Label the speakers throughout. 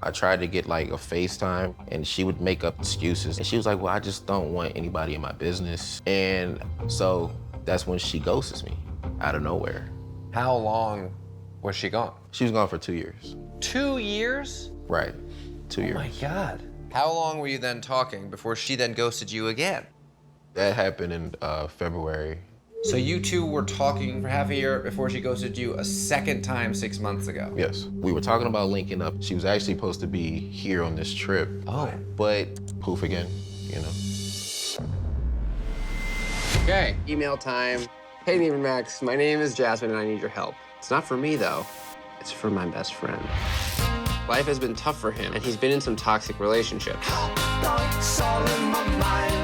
Speaker 1: I tried to get like a FaceTime and she would make up excuses. And she was like, well, I just don't want anybody in my business. And so that's when she ghosts me out of nowhere.
Speaker 2: How long was she gone?
Speaker 1: She was gone for 2 years.
Speaker 2: 2 years?
Speaker 1: Right, 2 years.
Speaker 2: Oh my God. How long were you then talking before she then ghosted you again?
Speaker 1: That happened in February.
Speaker 2: So you two were talking for half a year before she ghosted you a second time 6 months ago?
Speaker 1: Yes. We were talking about linking up. She was actually supposed to be here on this trip.
Speaker 2: Oh.
Speaker 1: But poof again, you know.
Speaker 3: Okay, email time. Hey, Neighbor Max, my name is Jasmine and I need your help. It's not for me though, it's for my best friend. Life has been tough for him and he's been in some toxic relationships.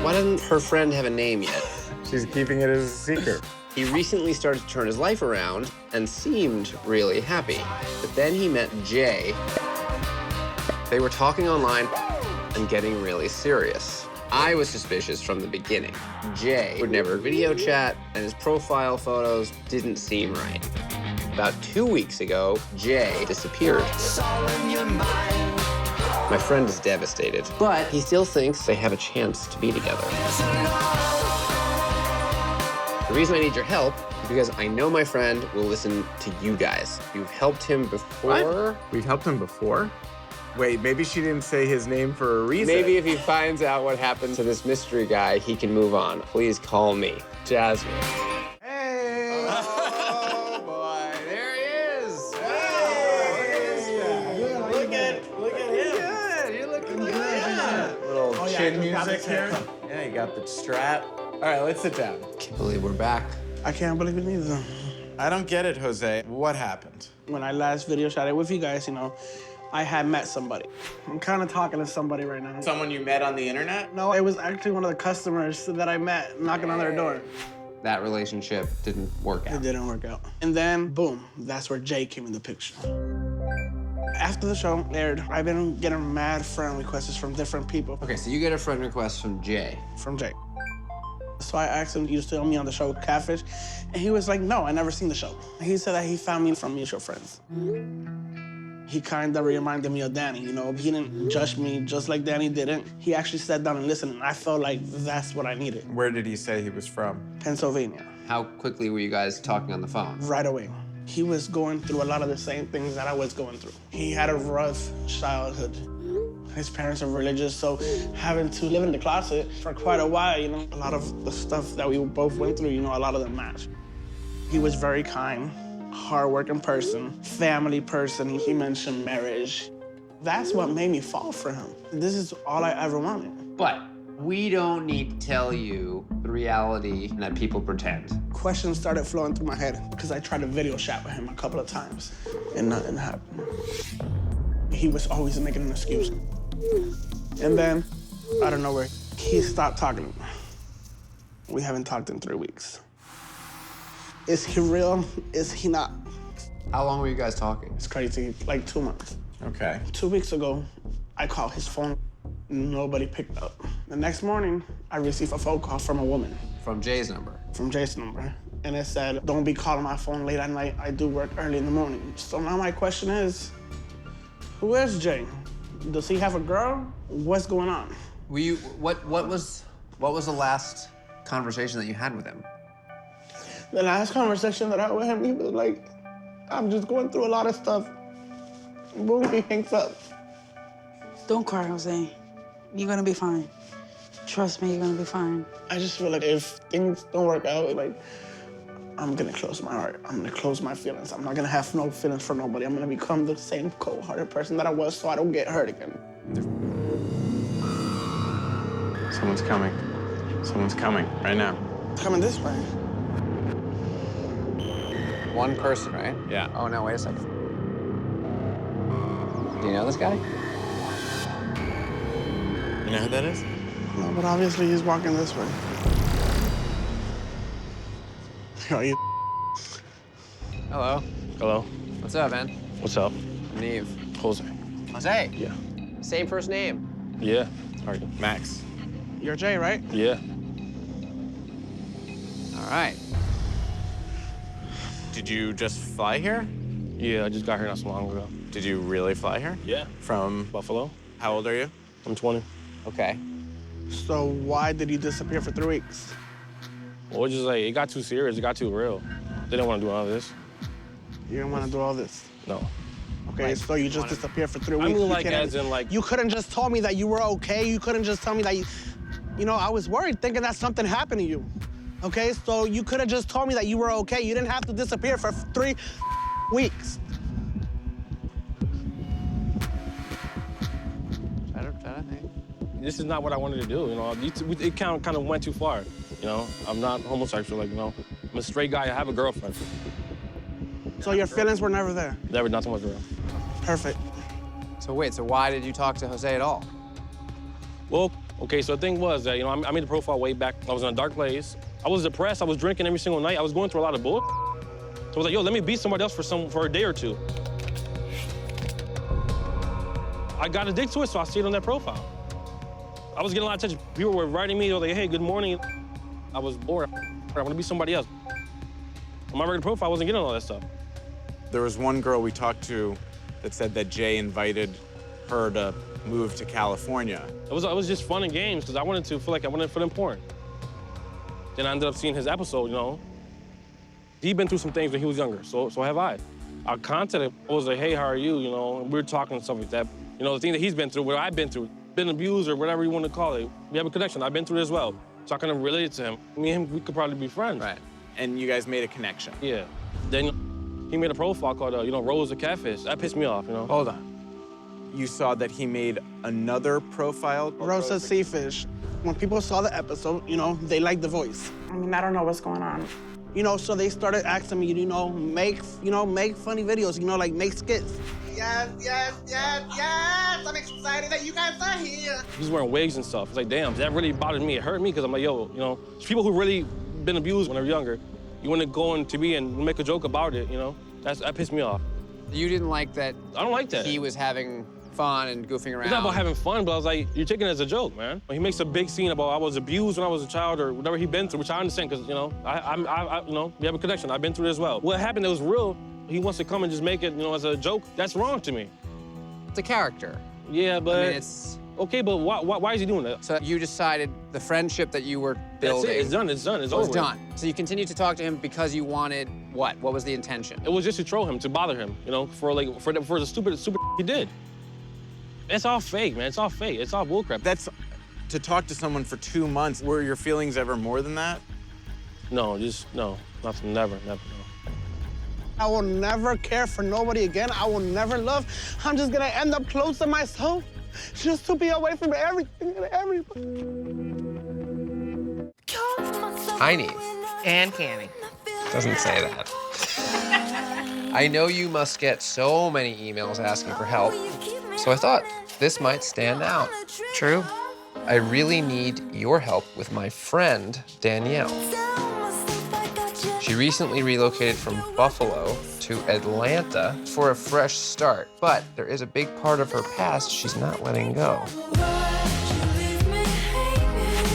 Speaker 3: Why doesn't her friend have a name yet?
Speaker 4: She's keeping it as a secret.
Speaker 3: He recently started to turn his life around and seemed really happy. But then he met Jay. They were talking online and getting really serious. I was suspicious from the beginning. Jay would never video chat, and his profile photos didn't seem right. About 2 weeks ago, Jay disappeared. My friend is devastated, but he still thinks they have a chance to be together. The reason I need your help is because I know my friend will listen to you guys. You've helped him before.
Speaker 4: What? We've helped him before? Wait, maybe she didn't say his name for a reason.
Speaker 3: Maybe if he finds out what happened to this mystery guy, he can move on. Please call me, Jasmine.
Speaker 4: Hey!
Speaker 2: Oh boy, there he is.
Speaker 4: Look at him.
Speaker 2: Good, you're looking good.
Speaker 4: Little chin
Speaker 5: you got
Speaker 4: music
Speaker 5: the
Speaker 4: here.
Speaker 5: haircut.
Speaker 4: Yeah, you got the strap. All right, let's sit down.
Speaker 2: Can't believe we're back.
Speaker 5: I can't believe it either.
Speaker 4: I don't get it, Jose. What happened?
Speaker 5: When I last video shot it with you guys, you know, I had met somebody. I'm kind of talking to somebody right now.
Speaker 4: Someone you met on the internet?
Speaker 5: No, it was actually one of the customers that I met knocking on their door.
Speaker 3: That relationship didn't work
Speaker 5: It
Speaker 3: out.
Speaker 5: didn't work out. And then, boom, that's where Jay came in the picture. After the show aired, I've been getting mad friend requests from different people.
Speaker 3: Okay, so you get a friend request from Jay.
Speaker 5: From Jay. So I asked him, you still me on the show Catfish? And he was like, no, I never seen the show. He said that he found me from mutual friends. He kind of reminded me of Danny, you know? He didn't judge me just like Danny didn't. He actually sat down and listened, and I felt like that's what I needed.
Speaker 4: Where did he say he was from?
Speaker 5: Pennsylvania,
Speaker 3: How quickly were you guys talking on the phone?
Speaker 5: right away. He was going through a lot of the same things that I was going through. He had a rough childhood. His parents are religious, so having to live in the closet for quite a while, you know, a lot of the stuff that we both went through, you know, a lot of them match. He was very kind, hardworking person, family person. He mentioned marriage. That's what made me fall for him. This is all I ever wanted.
Speaker 3: But we don't need to tell you the reality that people pretend.
Speaker 5: Questions started flowing through my head because I tried to video chat with him a couple of times and nothing happened. He was always making an excuse. And then, out of nowhere, he stopped talking to me. We haven't talked in 3 weeks. Is he real? Is he not?
Speaker 3: How long were you guys talking?
Speaker 5: It's crazy, like 2 months.
Speaker 4: Okay.
Speaker 5: 2 weeks ago, I called his phone. Nobody picked up. The next morning, I received a phone call from a woman,
Speaker 3: From Jay's number.
Speaker 5: from Jay's number. And it said, don't be calling my phone late at night. I do work early in the morning. So now my question is, who is Jay? Does he have a girl? What's going on?
Speaker 3: Were you, what was the last conversation that you had with him?
Speaker 5: The last conversation that I had with him, he was like, I'm just going through a lot of stuff. Boom, he hangs up.
Speaker 6: Don't cry, Jose. You're gonna be fine. Trust me, you're gonna be fine.
Speaker 5: I just feel like if things don't work out, like, I'm gonna close my heart. I'm gonna close my feelings. I'm not gonna have no feelings for nobody. I'm gonna become the same cold-hearted person that I was so I don't get hurt again.
Speaker 4: Someone's coming. Someone's coming right now.
Speaker 5: Coming this way.
Speaker 3: One person, right?
Speaker 4: Yeah.
Speaker 3: Oh, no, wait a second. Do you know this guy?
Speaker 4: You know who that is?
Speaker 5: No, but obviously he's walking this way. Are you?
Speaker 3: Hello.
Speaker 4: Hello.
Speaker 3: What's up, man?
Speaker 4: What's up?
Speaker 3: I'm Neve.
Speaker 4: Jose.
Speaker 3: Jose.
Speaker 4: Yeah.
Speaker 3: Same first name.
Speaker 4: Yeah. Sorry. Max.
Speaker 5: You're Jay, right?
Speaker 4: Yeah.
Speaker 3: All right.
Speaker 4: Did you just fly here?
Speaker 7: Yeah, I just got here not so long ago.
Speaker 4: Did you really fly here?
Speaker 7: Yeah.
Speaker 4: From
Speaker 7: Buffalo.
Speaker 4: how old are you?
Speaker 7: I'm 20.
Speaker 3: Okay.
Speaker 5: So why did you disappear for 3 weeks?
Speaker 7: Well, it's just like, it got too serious. It got too real. They didn't want to do all this.
Speaker 5: You didn't want to do all this.
Speaker 7: No.
Speaker 5: Okay, so you just disappeared for 3 weeks.
Speaker 7: I mean,
Speaker 5: You
Speaker 7: like,
Speaker 5: couldn't-
Speaker 7: as in, like...
Speaker 5: You couldn't just tell me that you were okay. You couldn't just tell me that you know, I was worried thinking that something happened to you. Okay, so you could have just told me that you were okay. You didn't have to disappear for 3 weeks.
Speaker 3: Try to think.
Speaker 7: This is not what I wanted to do, you know. It kind of went too far, you know. I'm not homosexual, like, you know. I'm a straight guy. I have a girlfriend.
Speaker 5: So your feelings were never there.
Speaker 7: Never, nothing was real.
Speaker 5: Perfect.
Speaker 3: So wait, so why did you talk to Jose at all?
Speaker 7: Well, okay, so the thing was that, you know, I made the profile way back. I was in a dark place. I was depressed. I was drinking every single night. I was going through a lot of bull. So I was like, yo, let me beat somebody else for a day or two. I got addicted to it, so I stayed on that profile. I was getting a lot of attention. People were writing me, they were like, hey, good morning. I was bored. I want to be somebody else. On my regular profile, I wasn't getting all that stuff.
Speaker 4: There was one girl we talked to that said that Jay invited her to move to California.
Speaker 7: It was just fun and games, because I wanted to feel like I wanted for them porn. Then I ended up seeing his episode, you know. He'd been through some things when he was younger, so have I. I contacted him. I was like, hey, how are you? You know, and we were talking and stuff like that. You know, the thing that he's been through, what I've been through, been abused or whatever you want to call it. We have a connection. I've been through it as well. So I kind of related to him. Me and him, we could probably be friends.
Speaker 3: Right.
Speaker 4: And you guys made a connection.
Speaker 7: Yeah. Then he made a profile called, you know, Rose the Catfish. That pissed me off, you know.
Speaker 4: Hold on. You saw that he made another profile?
Speaker 5: Rosa Seafish. When people saw the episode, you know, they liked the voice.
Speaker 6: I mean, I don't know what's going on.
Speaker 5: You know, so they started asking me, you know, make funny videos, you know, like make skits. Yes, yes, yes, yes! I'm excited that you guys are here.
Speaker 7: He's wearing wigs and stuff. It's like, damn, that really bothered me. It hurt me because I'm like, yo, you know, people who really been abused when they're younger, you want to go on TV and make a joke about it, you know? That pissed me off.
Speaker 3: You didn't like that?
Speaker 7: I don't like that.
Speaker 3: He was having fun and goofing around.
Speaker 7: It's not about having fun, but I was like, you're taking it as a joke, man. He makes a big scene about I was abused when I was a child or whatever he'd been through, which I understand because, you know, I you know, we have a connection. I've been through it as well. What happened that was real, he wants to come and just make it, you know, as a joke. That's wrong to me.
Speaker 3: It's a character.
Speaker 7: Yeah, but...
Speaker 3: I mean, it's...
Speaker 7: Okay, but why is he doing that?
Speaker 3: So you decided the friendship that you were building...
Speaker 7: That's it. It's done. It's done. It's over.
Speaker 3: It's done. So you continued to talk to him because you wanted what? What was the intention?
Speaker 7: It was just to troll him, to bother him, you know, for the stupid he did. It's all fake, man. It's all fake. It's all bullcrap.
Speaker 4: That's to talk to someone for 2 months. Were your feelings ever more than that?
Speaker 7: No, nothing, never, no.
Speaker 5: I will never care for nobody again. I will never love. I'm just gonna end up close to myself just to be away from everything and everybody.
Speaker 3: Tiny.
Speaker 8: And Canny.
Speaker 3: Doesn't say that. I know you must get so many emails asking for help, so I thought this might stand out.
Speaker 8: True.
Speaker 3: I really need your help with my friend, Danielle. She recently relocated from Buffalo to Atlanta for a fresh start, but there is a big part of her past she's not letting go.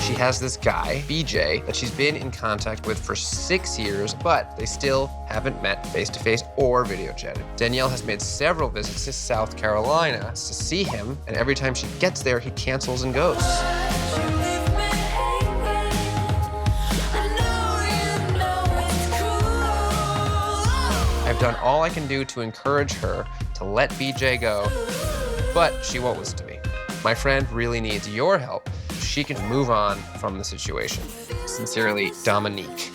Speaker 3: She has this guy, BJ, that she's been in contact with for 6 years, but they still haven't met face-to-face or video chatted. Danielle has made several visits to South Carolina to see him, and every time she gets there, he cancels and goes. I've done all I can do to encourage her to let BJ go, but she won't listen to me. My friend really needs your help so she can move on from the situation. Sincerely, Dominique.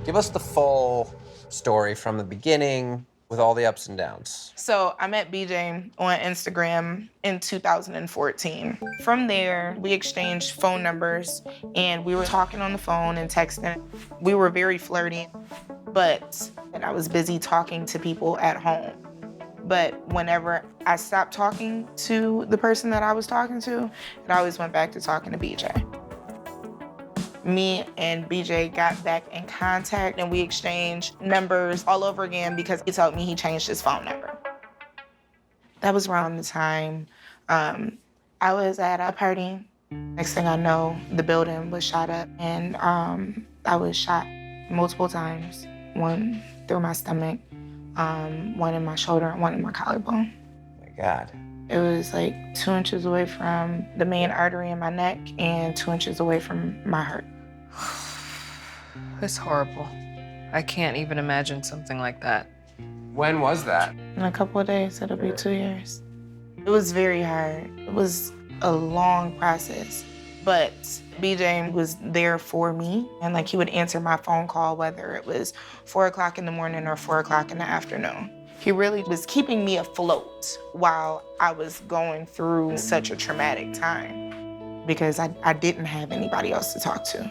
Speaker 3: Give us the full story from the beginning with all the ups and downs.
Speaker 8: So I met BJ on Instagram in 2014. From there, we exchanged phone numbers and we were talking on the phone and texting. We were very flirty, but I was busy talking to people at home. But whenever I stopped talking to the person that I was talking to, it always went back to talking to BJ. Me and BJ got back in contact and we exchanged numbers all over again because he told me he changed his phone number. That was around the time I was at a party. Next thing I know, the building was shot up and I was shot multiple times. one through my stomach, one in my shoulder, and one in my collarbone.
Speaker 2: My God.
Speaker 8: It was like 2 inches away from the main artery in my neck and 2 inches away from my heart.
Speaker 9: It's horrible. I can't even imagine something like that.
Speaker 3: When was that?
Speaker 8: In a couple of days, it'll be 2 years. It was very hard. It was a long process, but BJ was there for me. And like he would answer my phone call, whether it was 4 o'clock in the morning or 4 o'clock in the afternoon. He really was keeping me afloat while I was going through such a traumatic time because I didn't have anybody else to talk to.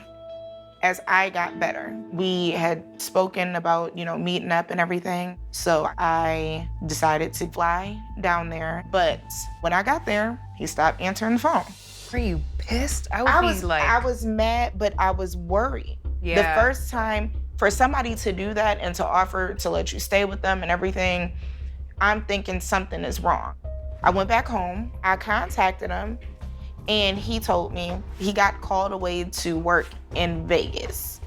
Speaker 8: As I got better, we had spoken about, meeting up and everything. So I decided to fly down there. But when I got there, he stopped answering the phone.
Speaker 9: Are you pissed? I
Speaker 8: was mad, but I was worried.
Speaker 9: Yeah.
Speaker 8: The first time for somebody to do that and to offer to let you stay with them and everything, I'm thinking something is wrong. I went back home, I contacted him, and he told me he got called away to work in Vegas.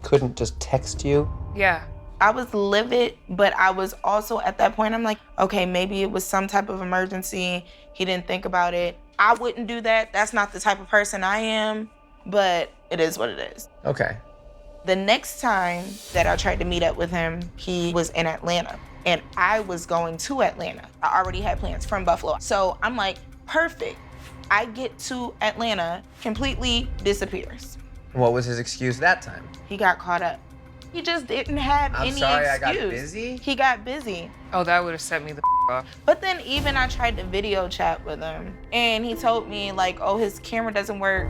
Speaker 3: Couldn't just text you?
Speaker 9: Yeah.
Speaker 8: I was livid, but I was also at that point, I'm like, okay, maybe it was some type of emergency. He didn't think about it. I wouldn't do that. That's not the type of person I am, but it is what it is.
Speaker 3: Okay.
Speaker 8: The next time that I tried to meet up with him, he was in Atlanta, and I was going to Atlanta. I already had plans from Buffalo. So I'm like, perfect. I get to Atlanta, completely disappears.
Speaker 3: What was his excuse that time?
Speaker 8: He got caught up. He just didn't have any excuse.
Speaker 3: I got busy?
Speaker 8: He got busy.
Speaker 9: Oh, that would have set me the off.
Speaker 8: But then even I tried to video chat with him, and he told me like, oh, his camera doesn't work.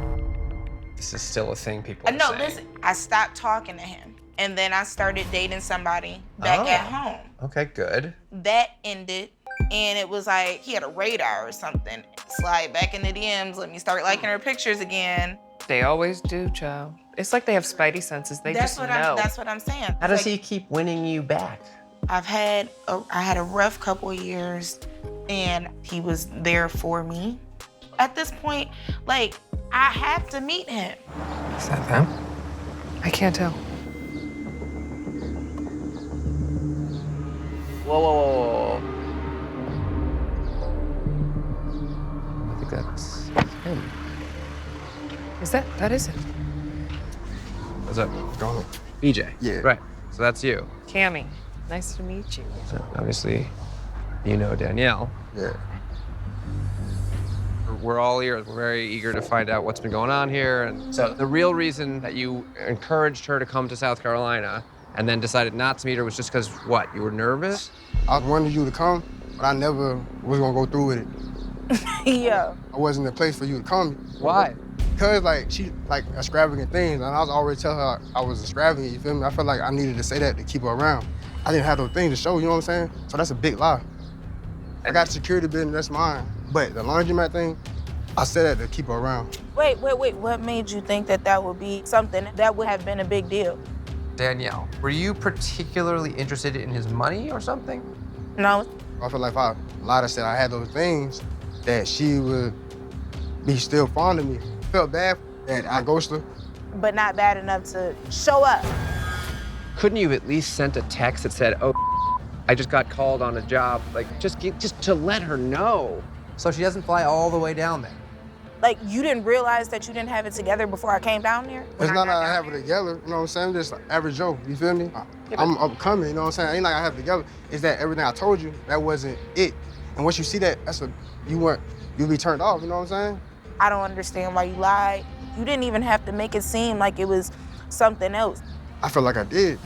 Speaker 3: This is still a thing people are
Speaker 8: No,
Speaker 3: saying.
Speaker 8: listen, I stopped talking to him, and then I started dating somebody back at home.
Speaker 3: Okay, good.
Speaker 8: That ended, and it was like he had a radar or something. Slide back in the DMs, let me start liking her pictures again.
Speaker 9: They always do, child. It's like they have spidey senses. They just know.
Speaker 8: That's what I'm saying.
Speaker 3: How does he keep winning you back?
Speaker 8: I had a rough couple of years, and he was there for me. At this point, like, I have to meet him.
Speaker 3: Is that them?
Speaker 9: I can't tell.
Speaker 3: Whoa. I think that's him.
Speaker 9: That is it.
Speaker 3: What's up? What's going on? BJ.
Speaker 10: Yeah.
Speaker 3: Right. So that's you.
Speaker 9: Cammy, nice to meet you.
Speaker 3: So obviously, you know Danielle.
Speaker 10: Yeah.
Speaker 3: We're all ears. We're very eager to find out what's been going on here. And so the real reason that you encouraged her to come to South Carolina and then decided not to meet her was just because, what, you were nervous?
Speaker 10: I wanted you to come, but I never was gonna go through with it.
Speaker 8: Yeah.
Speaker 10: I wasn't in the place for you to come.
Speaker 3: Why?
Speaker 10: Because she like extravagant things, and I was already telling her I was extravagant, you feel me? I felt like I needed to say that to keep her around. I didn't have those things to show, you know what I'm saying? So that's a big lie. I got security business, that's mine. But the laundromat thing, I said that to keep her around.
Speaker 8: Wait. What made you think that would be something that would have been a big deal?
Speaker 3: Danielle, were you particularly interested in his money or something?
Speaker 8: No.
Speaker 10: I felt like if I lied and said I had those things, that she would be still fond of me. Felt bad that I ghosted her.
Speaker 8: But not bad enough to show up.
Speaker 3: Couldn't you at least sent a text that said, oh, I just got called on a job, like just to let her know, so she doesn't fly all the way down there?
Speaker 8: Like, you didn't realize that you didn't have it together before I came down there?
Speaker 10: It's not that I have it together, you know what I'm saying? Just average Joe, you feel me? I'm upcoming, you know what I'm saying? Ain't like I have it together. It's that everything I told you, that wasn't it. And once you see that, you'll be turned off, you know what I'm saying?
Speaker 8: I don't understand why you lied. You didn't even have to make it seem like it was something else.
Speaker 10: I feel like I did.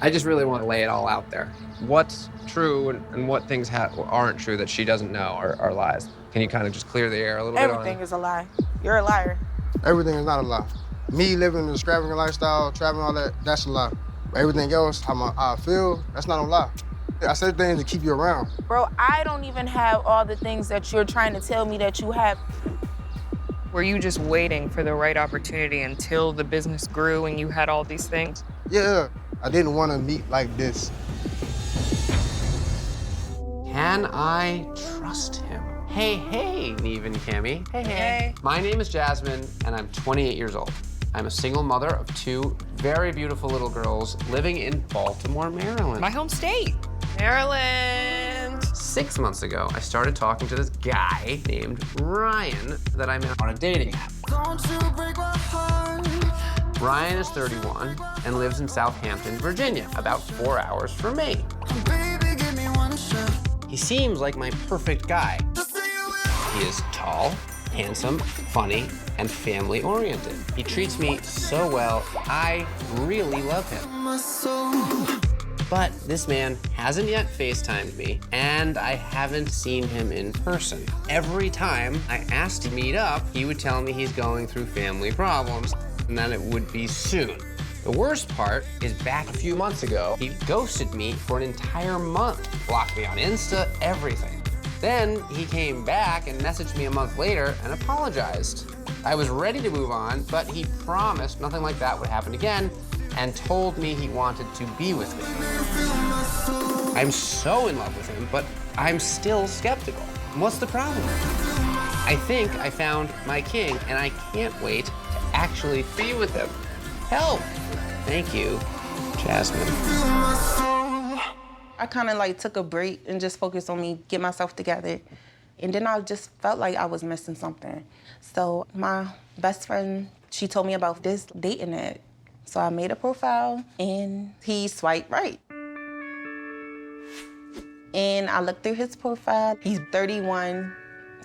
Speaker 3: I just really want to lay it all out there. What's true and what things aren't true that she doesn't know are lies? Can you kind of just clear the air a little bit on
Speaker 8: Everything is a lie. You're a liar.
Speaker 10: Everything is not a lie. Me living an extravagant lifestyle, traveling, all that, that's a lie. But everything else, how I feel, that's not a lie. I said things to keep you around.
Speaker 8: Bro, I don't even have all the things that you're trying to tell me that you have.
Speaker 9: Were you just waiting for the right opportunity until the business grew and you had all these things?
Speaker 10: Yeah, I didn't want to meet like this.
Speaker 3: Can I trust him? Hey, Neve and Cammy. Hey.
Speaker 9: Hey.
Speaker 3: My name is Jasmine, and I'm 28 years old. I'm a single mother of 2 very beautiful little girls living in Baltimore, Maryland.
Speaker 9: My home state. Maryland.
Speaker 3: 6 months ago, I started talking to this guy named Ryan that I met on a dating app. Ryan is 31 and lives in Southampton, Virginia, about 4 hours from me. He seems like my perfect guy. He is tall, handsome, funny, and family-oriented. He treats me so well, I really love him. But this man hasn't yet FaceTimed me, and I haven't seen him in person. Every time I asked to meet up, he would tell me he's going through family problems, and that it would be soon. The worst part is back a few months ago, he ghosted me for an entire month, blocked me on Insta, everything. Then he came back and messaged me a month later and apologized. I was ready to move on, but he promised nothing like that would happen again and told me he wanted to be with me. I'm so in love with him, but I'm still skeptical. What's the problem? I think I found my king, and I can't wait to actually be with him. Help! Thank you, Jasmine.
Speaker 11: I kind of like took a break and just focused on me, get myself together. And then I just felt like I was missing something. So my best friend, she told me about this dating app. So I made a profile and he swiped right. And I looked through his profile. He's 31,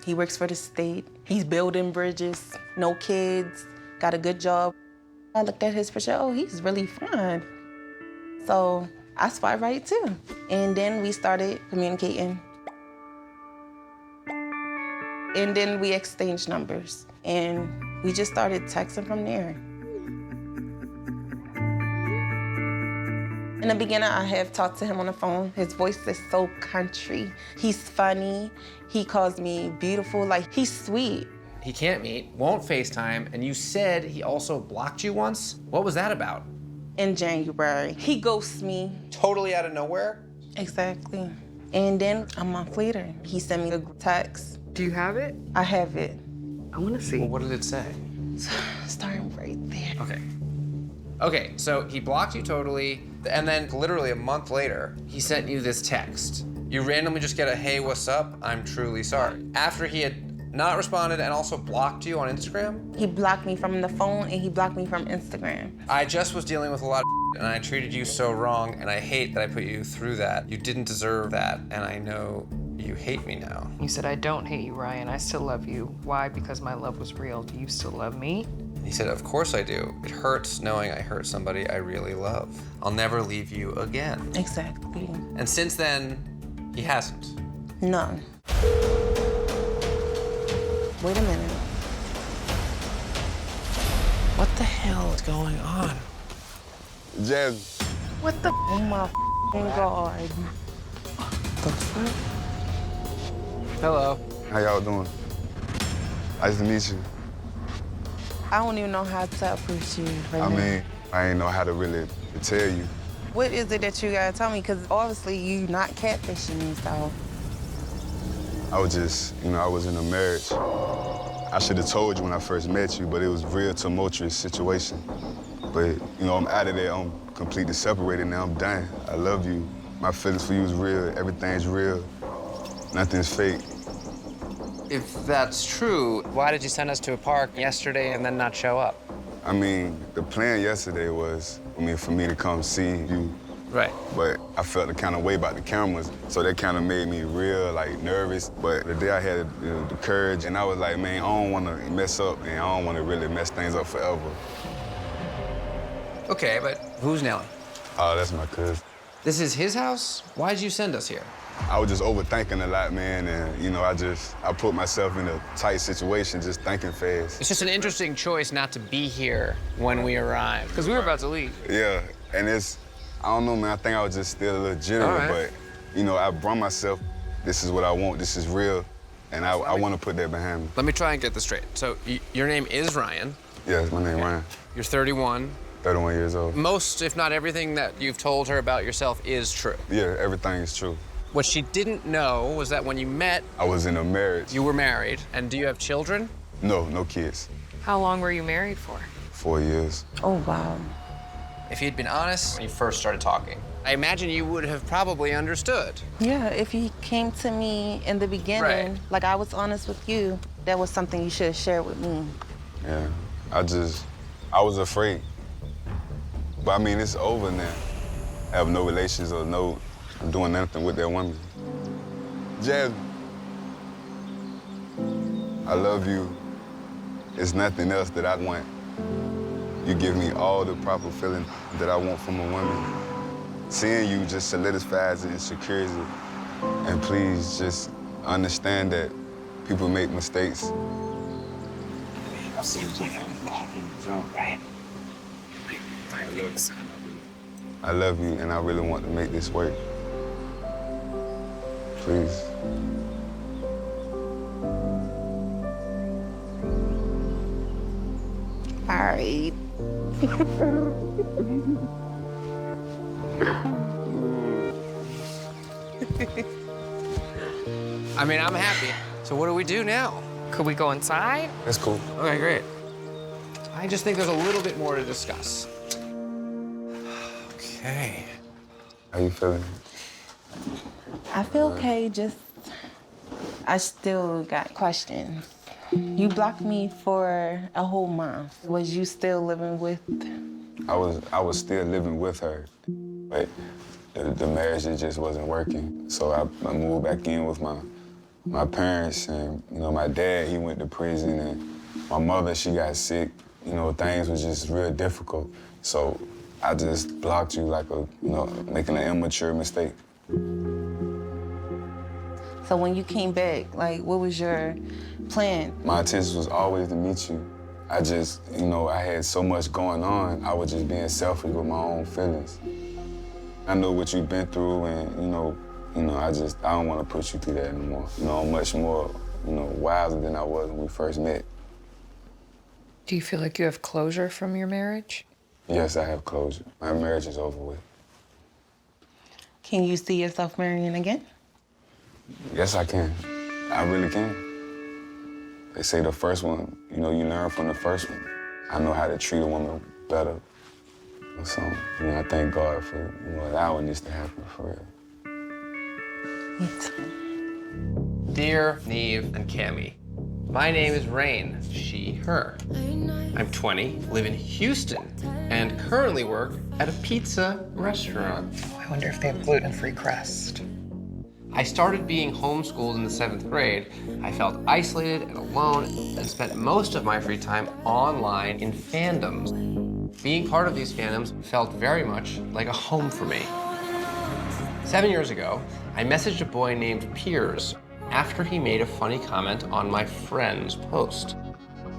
Speaker 11: he works for the state. He's building bridges, no kids, got a good job. I looked at his picture, oh, he's really fine. So I swiped right too. And then we started communicating. And then we exchanged numbers. And we just started texting from there. In the beginning, I have talked to him on the phone. His voice is so country. He's funny. He calls me beautiful. Like, he's sweet.
Speaker 2: He can't meet, won't FaceTime, and you said he also blocked you once? What was that about?
Speaker 11: In January, he ghosts me.
Speaker 2: Totally out of nowhere?
Speaker 11: Exactly. And then a month later, he sent me a text.
Speaker 9: Do you have it?
Speaker 11: I have it.
Speaker 9: I want to see.
Speaker 2: Well, what did it say?
Speaker 11: Starting right there.
Speaker 2: Okay. Okay, so he blocked you totally, and then literally a month later, he sent you this text. You randomly just get a, hey, what's up? I'm truly sorry. After he had not responded and also blocked you on Instagram?
Speaker 11: He blocked me from the phone and he blocked me from Instagram.
Speaker 2: I just was dealing with a lot of and I treated you so wrong, and I hate that I put you through that. You didn't deserve that, and I know you hate me now.
Speaker 9: You said, I don't hate you, Ryan. I still love you. Why? Because my love was real. Do you still love me?
Speaker 2: He said, of course I do. It hurts knowing I hurt somebody I really love. I'll never leave you again.
Speaker 11: Exactly.
Speaker 2: And since then, he hasn't.
Speaker 11: None. Wait a minute.
Speaker 2: What the hell is going on?
Speaker 12: Jasmine.
Speaker 11: What the? Oh my God. The fuck?
Speaker 2: Hello.
Speaker 12: How y'all doing? Nice to meet you.
Speaker 11: I don't even know how to approach you right
Speaker 12: I
Speaker 11: now.
Speaker 12: mean, I ain't know how to really tell you.
Speaker 11: What is it that you gotta tell me? Because obviously you not catfishing me, so.
Speaker 12: I was just, I was in a marriage. I should have told you when I first met you, but it was a real tumultuous situation. But, I'm out of there. I'm completely separated now. I'm done. I love you. My feelings for you is real. Everything's real. Nothing's fake.
Speaker 3: If that's true, why did you send us to a park yesterday and then not show up?
Speaker 12: I mean, the plan yesterday was, for me to come see you.
Speaker 2: Right.
Speaker 12: But I felt the kind of way about the cameras, so that kind of made me real, nervous. But the day I had the courage, and I was like, man, I don't want to mess up, and I don't want to really mess things up forever.
Speaker 2: Okay, but who's Nelly?
Speaker 12: Oh, that's my cousin.
Speaker 2: This is his house? Why'd you send us here?
Speaker 12: I was just overthinking a lot, man, and, I put myself in a tight situation just thinking fast.
Speaker 3: It's just an interesting choice not to be here when we arrived.
Speaker 9: Because we were about to leave.
Speaker 12: Yeah, and I don't know, man, I think I was just still a little jittery,
Speaker 2: right.
Speaker 12: But, I brought myself, this is what I want, this is real, and I want to put that behind me.
Speaker 2: Let me try and get this straight. So your name is Ryan.
Speaker 12: Yes, my name Ryan.
Speaker 2: You're 31.
Speaker 12: 31 years old.
Speaker 2: Most, if not everything that you've told her about yourself is true.
Speaker 12: Yeah, everything is true.
Speaker 2: What she didn't know was that when you met,
Speaker 12: I was in a marriage.
Speaker 2: you were married. And do you have children?
Speaker 12: No, no kids.
Speaker 9: How long were you married for?
Speaker 12: 4 years.
Speaker 11: Oh, wow.
Speaker 2: If he had been honest when you first started talking, I imagine you would have probably understood.
Speaker 11: Yeah, if he came to me in the beginning, like I was honest with you, that was something you should have shared with me.
Speaker 12: Yeah, I was afraid. But I mean, it's over now. I have no relations or no doing nothing with that woman. Jasmine, I love you. There's nothing else that I want. You give me all the proper feeling that I want from a woman. Seeing you just solidifies it and secures it. And please just understand that people make mistakes. I love you, and I really want to make this work. Please.
Speaker 11: All right.
Speaker 2: I mean, I'm happy. So what do we do now?
Speaker 9: Could we go inside?
Speaker 12: That's cool.
Speaker 2: Okay, great. I just think there's a little bit more to discuss. Okay.
Speaker 12: How you feeling?
Speaker 11: I feel okay, just I still got questions. You blocked me for a whole month. Was you still living with?
Speaker 12: I was still living with her, but the marriage, it just wasn't working. So I moved back in with my parents, and my dad, he went to prison, and my mother, she got sick. Things was just real difficult. So I just blocked you like making an immature mistake.
Speaker 11: So when you came back, like, what was your plan?
Speaker 12: My intention was always to meet you. I just, I had so much going on, I was just being selfish with my own feelings. I know what you've been through, and, I don't want to put you through that anymore. I'm much more, wiser than I was when we first met.
Speaker 9: Do you feel like you have closure from your marriage?
Speaker 12: Yes, I have closure. My marriage is over with.
Speaker 11: Can you see yourself marrying again?
Speaker 12: Yes, I can. I really can. They say the first one, you learn from the first one. I know how to treat a woman better. So, I thank God for, allowing this to happen for real.
Speaker 11: Me too.
Speaker 2: Dear Neve and Cammie, my name is Rain, she, her. I'm 20, live in Houston, and currently work at a pizza restaurant.
Speaker 9: I wonder if they have gluten-free crust.
Speaker 2: I started being homeschooled in the 7th grade. I felt isolated and alone and spent most of my free time online in fandoms. Being part of these fandoms felt very much like a home for me. 7 years ago, I messaged a boy named Piers after he made a funny comment on my friend's post.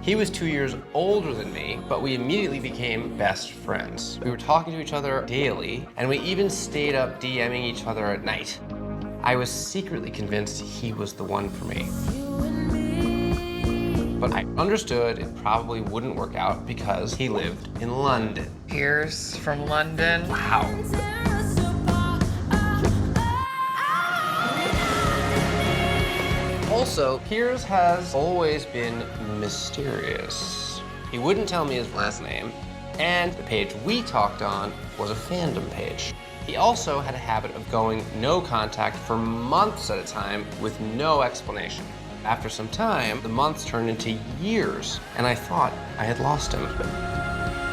Speaker 2: He was 2 years older than me, but we immediately became best friends. We were talking to each other daily, and we even stayed up DMing each other at night. I was secretly convinced he was the one for me. But I understood it probably wouldn't work out because he lived in London.
Speaker 9: Piers from London.
Speaker 2: Wow. Also, Piers has always been mysterious. He wouldn't tell me his last name, and the page we talked on was a fandom page. He also had a habit of going no contact for months at a time with no explanation. After some time, the months turned into years, and I thought I had lost him.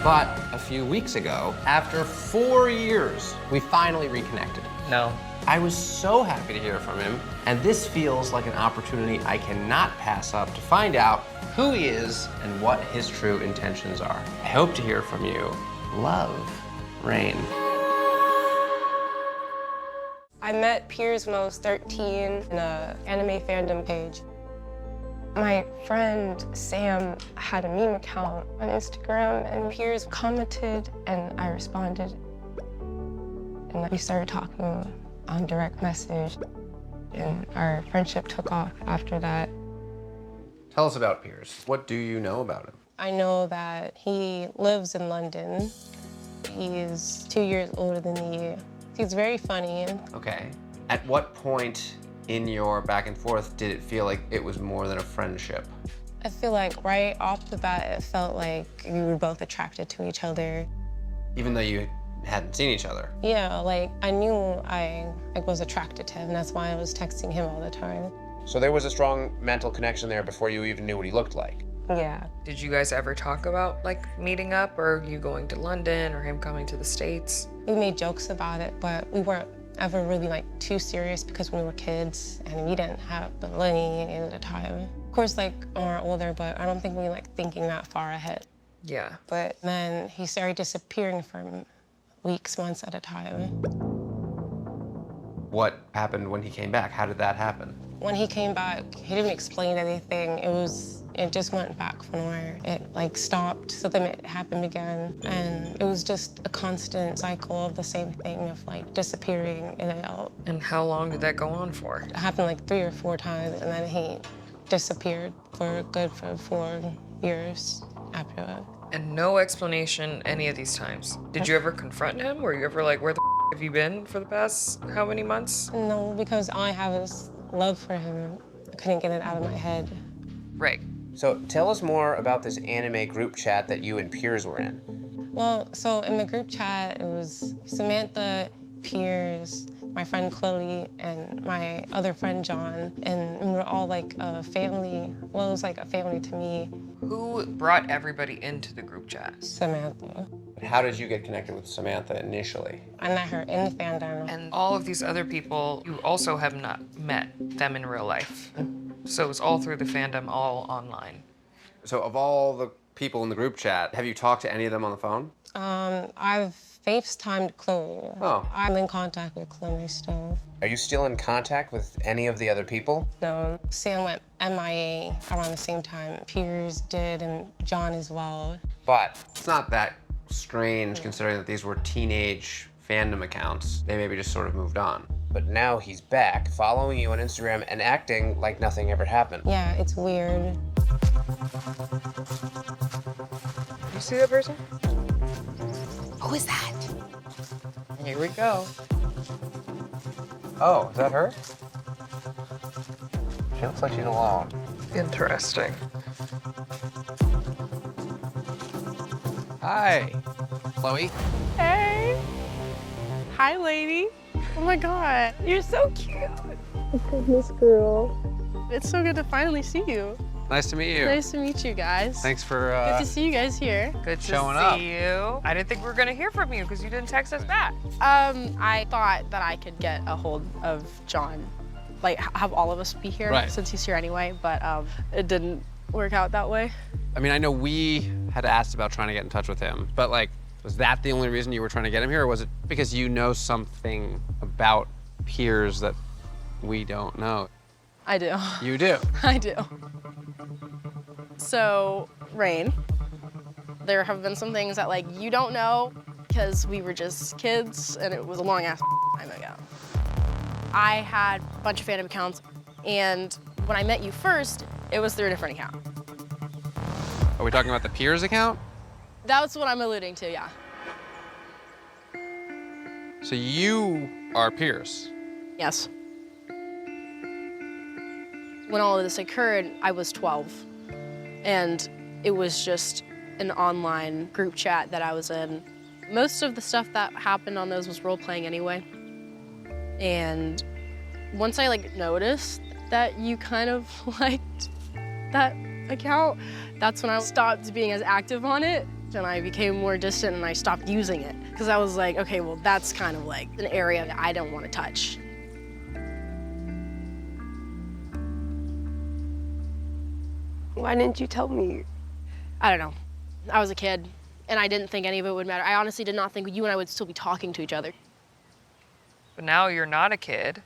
Speaker 2: But a few weeks ago, after 4 years, we finally reconnected.
Speaker 9: No.
Speaker 2: I was so happy to hear from him, and this feels like an opportunity I cannot pass up to find out who he is and what his true intentions are. I hope to hear from you. Love, Rain.
Speaker 13: I met Piers when I was 13 in an anime fandom page. My friend Sam had a meme account on Instagram, and Piers commented, and I responded. And we started talking on direct message, and our friendship took off after that.
Speaker 2: Tell us about Piers. What do you know about him?
Speaker 13: I know that he lives in London. He's 2 years older than me. He's very funny.
Speaker 2: Okay. At what point in your back and forth did it feel like it was more than a friendship?
Speaker 13: I feel like right off the bat, it felt like we were both attracted to each other.
Speaker 2: Even though you hadn't seen each other?
Speaker 13: Yeah, like I knew I was attracted to him. That's why I was texting him all the time.
Speaker 3: So there was a strong mental connection there before you even knew what he looked like.
Speaker 13: Yeah.
Speaker 9: Did you guys ever talk about like meeting up, or you going to London, or him coming to the States?
Speaker 13: We made jokes about it, but we weren't ever really like too serious because we were kids and we didn't have the money at the time. Of course, like we're older, but I don't think we like thinking that far ahead.
Speaker 9: Yeah.
Speaker 13: But then he started disappearing for weeks, months at a time.
Speaker 2: What happened when he came back? How did that happen?
Speaker 13: When he came back, he didn't explain anything. It just went back from nowhere. It like stopped, so then it happened again. And it was just a constant cycle of the same thing of like disappearing in and out.
Speaker 9: And how long did that go on for?
Speaker 13: It happened like 3 or 4 times, and then he disappeared for 4 years after that.
Speaker 9: And no explanation any of these times. Did you ever confront him? Were you ever like, where the have you been for the past how many months?
Speaker 13: No, because all I have is love for him. I couldn't get it out of my head.
Speaker 9: Right.
Speaker 3: So tell us more about this anime group chat that you and Piers were in.
Speaker 13: Well, so in the group chat, it was Samantha, Piers, my friend Chloe, and my other friend John, and we were all like a family. Well, it was like a family to me.
Speaker 9: Who brought everybody into the group chat?
Speaker 13: Samantha.
Speaker 3: How did you get connected with Samantha initially?
Speaker 13: I met her in fandom.
Speaker 9: And all of these other people, you also have not met them in real life. So it was all through the fandom, all online.
Speaker 2: So of all the people in the group chat, have you talked to any of them on the phone?
Speaker 13: I've FaceTimed Chloe.
Speaker 2: Oh.
Speaker 13: I'm in contact with Chloe still.
Speaker 3: Are you still in contact with any of the other people?
Speaker 13: No, Sam went MIA around the same time. Piers did, and John as well.
Speaker 2: But it's not that strange considering that these were teenage fandom accounts. They maybe just sort of moved on.
Speaker 3: But now he's back, following you on Instagram and acting like nothing ever happened.
Speaker 13: Yeah, it's weird.
Speaker 9: You see that person?
Speaker 11: Who is that?
Speaker 9: Here we go.
Speaker 3: Oh, is that her? She looks like she's alone.
Speaker 9: Interesting.
Speaker 2: Hi, Chloe.
Speaker 14: Hey. Hi, lady. Oh my God, you're so cute. Goodness, girl. It's so good to finally see you.
Speaker 2: Nice to meet you.
Speaker 14: Nice to meet you guys.
Speaker 2: Thanks for
Speaker 14: Good to see you guys here.
Speaker 9: Good to
Speaker 2: showing
Speaker 9: see
Speaker 2: up.
Speaker 9: you. I didn't think we were gonna hear from you because you didn't text us back.
Speaker 14: I thought that I could get a hold of John, like have all of us be here
Speaker 2: Right.
Speaker 14: since he's here anyway, but it didn't work out that way.
Speaker 2: I mean, I know we had asked about trying to get in touch with him, but like, was that the only reason you were trying to get him here, or was it because you know something about Piers that we don't know?
Speaker 14: I do.
Speaker 2: You do?
Speaker 14: I do. So, Rain, there have been some things that like you don't know because we were just kids and it was a long ass time ago. I had a bunch of fandom accounts, and when I met you first, it was through a different account.
Speaker 2: Are we talking about the Piers account?
Speaker 14: That's what I'm alluding to, yeah.
Speaker 2: So you are Piers.
Speaker 14: Yes. When all of this occurred, I was 12, and it was just an online group chat that I was in. Most of the stuff that happened on those was role-playing anyway. And once I like noticed that you kind of liked that account, that's when I stopped being as active on it, and I became more distant and I stopped using it. Because I was like, okay, well, that's kind of like an area that I don't want to touch.
Speaker 13: Why didn't you tell me?
Speaker 14: I don't know. I was a kid, and I didn't think any of it would matter. I honestly did not think you and I would still be talking to each other.
Speaker 9: But now you're not a kid,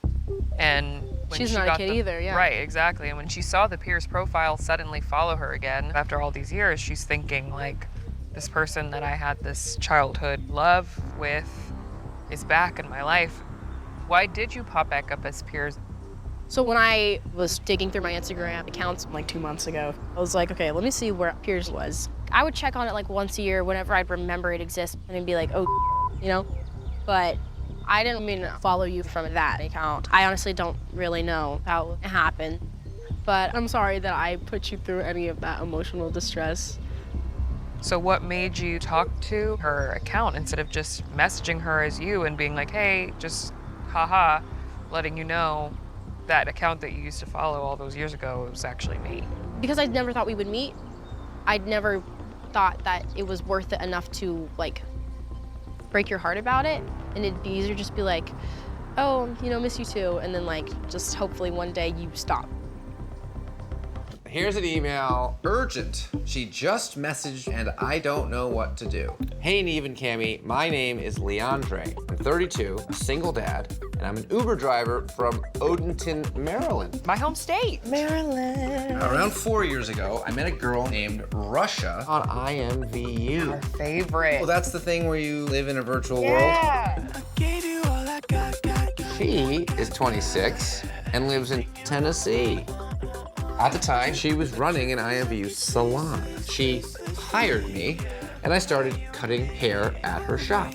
Speaker 9: and when
Speaker 14: She's
Speaker 9: she
Speaker 14: not a
Speaker 9: got
Speaker 14: kid either, yeah.
Speaker 9: Right, exactly. And when she saw the Piers profile suddenly follow her again after all these years, she's thinking like, this person that I had this childhood love with is back in my life. Why did you pop back up as Piers?
Speaker 14: So when I was digging through my Instagram accounts like 2 months ago, I was like, okay, let me see where Piers was. I would check on it like once a year whenever I'd remember it exists and then be like, oh, you know? But I didn't mean to follow you from that account. I honestly don't really know how it happened. But I'm sorry that I put you through any of that emotional distress.
Speaker 9: So what made you talk to her account instead of just messaging her as you and being like, hey, just haha, letting you know that account that you used to follow all those years ago was actually me?
Speaker 14: Because I never thought we would meet, I'd never thought that it was worth it enough to like break your heart about it. And it'd be easier just be like, oh, you know, miss you too. And then like, just hopefully one day you stop.
Speaker 2: Here's an email, urgent. She just messaged and I don't know what to do. Hey Neve and Cami, my name is Leandre. I'm 32, a single dad, and I'm an Uber driver from Odenton, Maryland.
Speaker 9: My home state.
Speaker 11: Maryland.
Speaker 2: Around 4 years ago, I met a girl named Russia on IMVU.
Speaker 9: Our favorite.
Speaker 2: Well, that's the thing where you live in a virtual
Speaker 9: Yeah.
Speaker 2: world. She is 26 and lives in Tennessee. At the time, she was running an IMVU salon. She hired me, and I started cutting hair at her shop.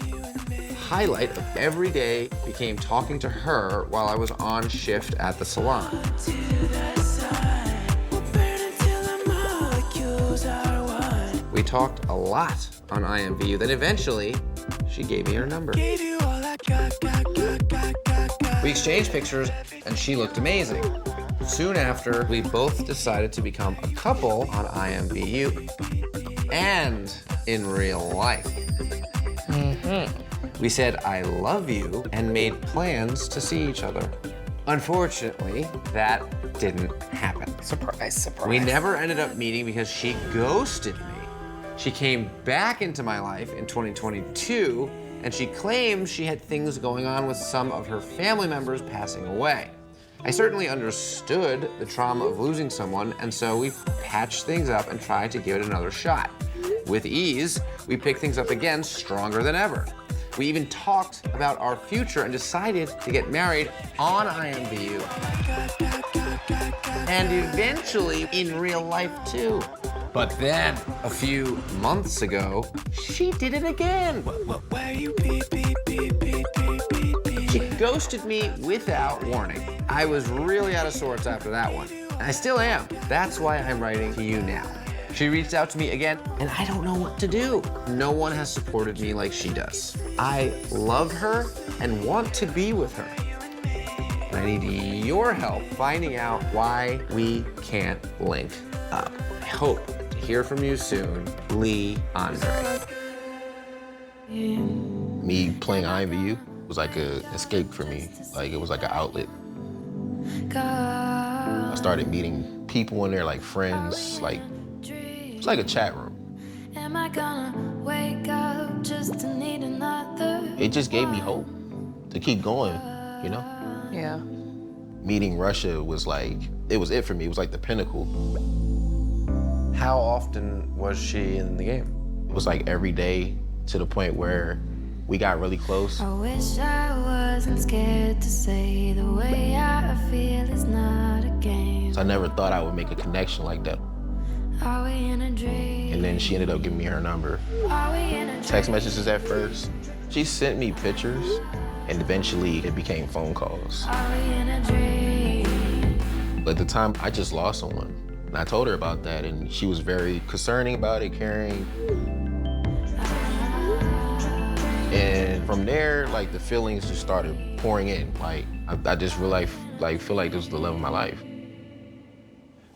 Speaker 2: Highlight of every day became talking to her while I was on shift at the salon. We talked a lot on IMVU, then eventually, she gave me her number. We exchanged pictures, and she looked amazing. Soon after, we both decided to become a couple on IMVU and in real life. We said, I love you, and made plans to see each other. Unfortunately, that didn't happen.
Speaker 9: Surprise, surprise.
Speaker 2: We never ended up meeting because she ghosted me. She came back into my life in 2022, and she claimed she had things going on with some of her family members passing away. I certainly understood the trauma of losing someone, and so we patched things up and tried to give it another shot. With ease, we picked things up again stronger than ever. We even talked about our future and decided to get married on IMVU. And eventually in real life too. But then, a few months ago, she did it again. She ghosted me without warning. I was really out of sorts after that one. And I still am. That's why I'm writing to you now. She reached out to me again, and I don't know what to do. No one has supported me like she does. I love her and want to be with her. And I need your help finding out why we can't link up. I hope to hear from you soon, Lee Andre.
Speaker 1: Me playing IMVU was like an escape for me. Like, it was like an outlet. I started meeting people in there, like friends, like, it's like a chat room.
Speaker 15: Am I gonna wake up just to need another?
Speaker 1: It just gave me hope to keep going, you know?
Speaker 9: Yeah.
Speaker 1: Meeting Russia was like, it was it for me. It was like the pinnacle.
Speaker 2: How often was she in the game?
Speaker 1: It was like every day, to the point where we got really close.
Speaker 15: I wish I wasn't scared to say the way I feel is not a game.
Speaker 1: So I never thought I would make a connection like that.
Speaker 15: Are we in a dream?
Speaker 1: And then she ended up giving me her number.
Speaker 15: Are we in a
Speaker 1: Text messages at first. She sent me pictures, and eventually it became phone calls.
Speaker 15: Are we in a dream?
Speaker 1: But at the time, I just lost someone. And I told her about that, and she was very concerning about it, caring. And from there, like, the feelings just started pouring in. Like, I just really feel like this was the love of my life.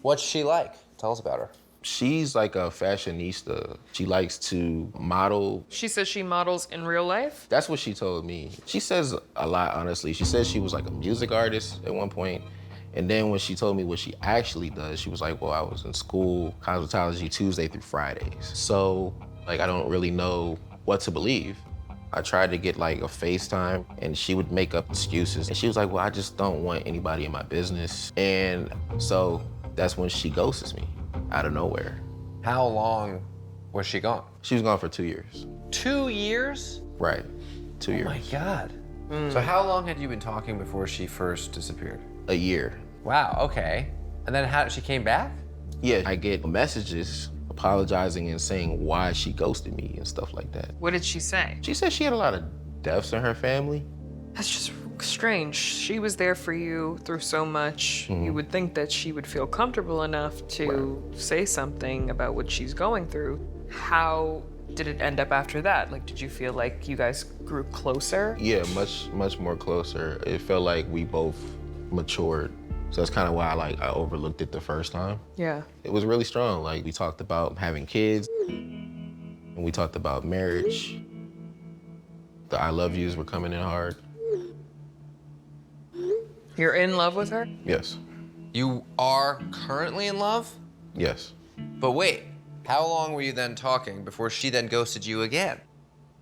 Speaker 2: What's she like? Tell us about her.
Speaker 1: She's like a fashionista. She likes to model.
Speaker 9: She says she models in real life?
Speaker 1: That's what she told me. She says a lot, honestly. She says she was like a music artist at one point. And then when she told me what she actually does, she was like, well, I was in school, cosmetology, Tuesday through Fridays. So, like, I don't really know what to believe. I tried to get like a FaceTime, and she would make up excuses. And she was like, well, I just don't want anybody in my business. And so that's when she ghosts me out of nowhere.
Speaker 2: How long was she gone?
Speaker 1: She was gone for 2 years.
Speaker 2: 2 years?
Speaker 1: Right, 2 years.
Speaker 2: Oh my God. So how long had you been talking before she first disappeared?
Speaker 1: A year.
Speaker 2: Wow, okay. And then she came back?
Speaker 1: Yeah, I get messages apologizing and saying why she ghosted me and stuff like that.
Speaker 9: What did she say?
Speaker 1: She said she had a lot of deaths in her family.
Speaker 9: That's just strange. She was there for you through so much. You would think that she would feel comfortable enough to say something about what she's going through. How did it end up after that? Like, did you feel like you guys grew closer?
Speaker 1: Yeah, much more closer. It felt like we both matured. So that's kind of why I overlooked it the first time.
Speaker 9: Yeah.
Speaker 1: It was really strong. Like, we talked about having kids, and we talked about marriage. The I love yous were coming in hard.
Speaker 9: You're in love with her?
Speaker 1: Yes.
Speaker 2: You are currently in love?
Speaker 1: Yes.
Speaker 2: But wait, how long were you then talking before she then ghosted you again?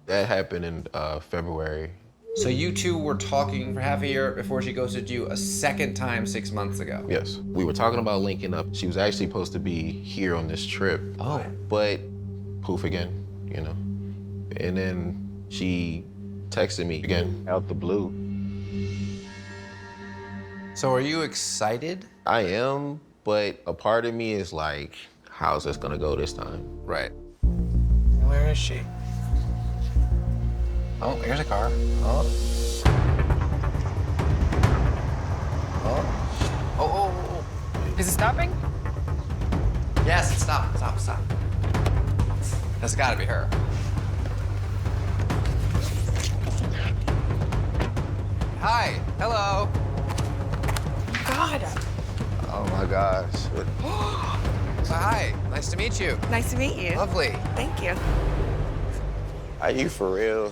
Speaker 1: That happened in February.
Speaker 2: So you two were talking for half a year before she ghosted you a second time 6 months ago?
Speaker 1: Yes. We were talking about linking up. She was actually supposed to be here on this trip.
Speaker 2: Oh.
Speaker 1: But poof again, you know. And then she texted me again out the blue.
Speaker 2: So are you excited?
Speaker 1: I am, but a part of me is like, how's this gonna go this time?
Speaker 2: Right. Where is she? Oh, here's a car. Oh. Oh.
Speaker 9: Is it stopping?
Speaker 2: Yes, stop. That's gotta be her. Hi, hello.
Speaker 16: God.
Speaker 1: Oh my gosh.
Speaker 2: Hi, nice to meet you.
Speaker 16: Nice to meet you.
Speaker 2: Lovely.
Speaker 16: Thank you.
Speaker 1: Are you for real?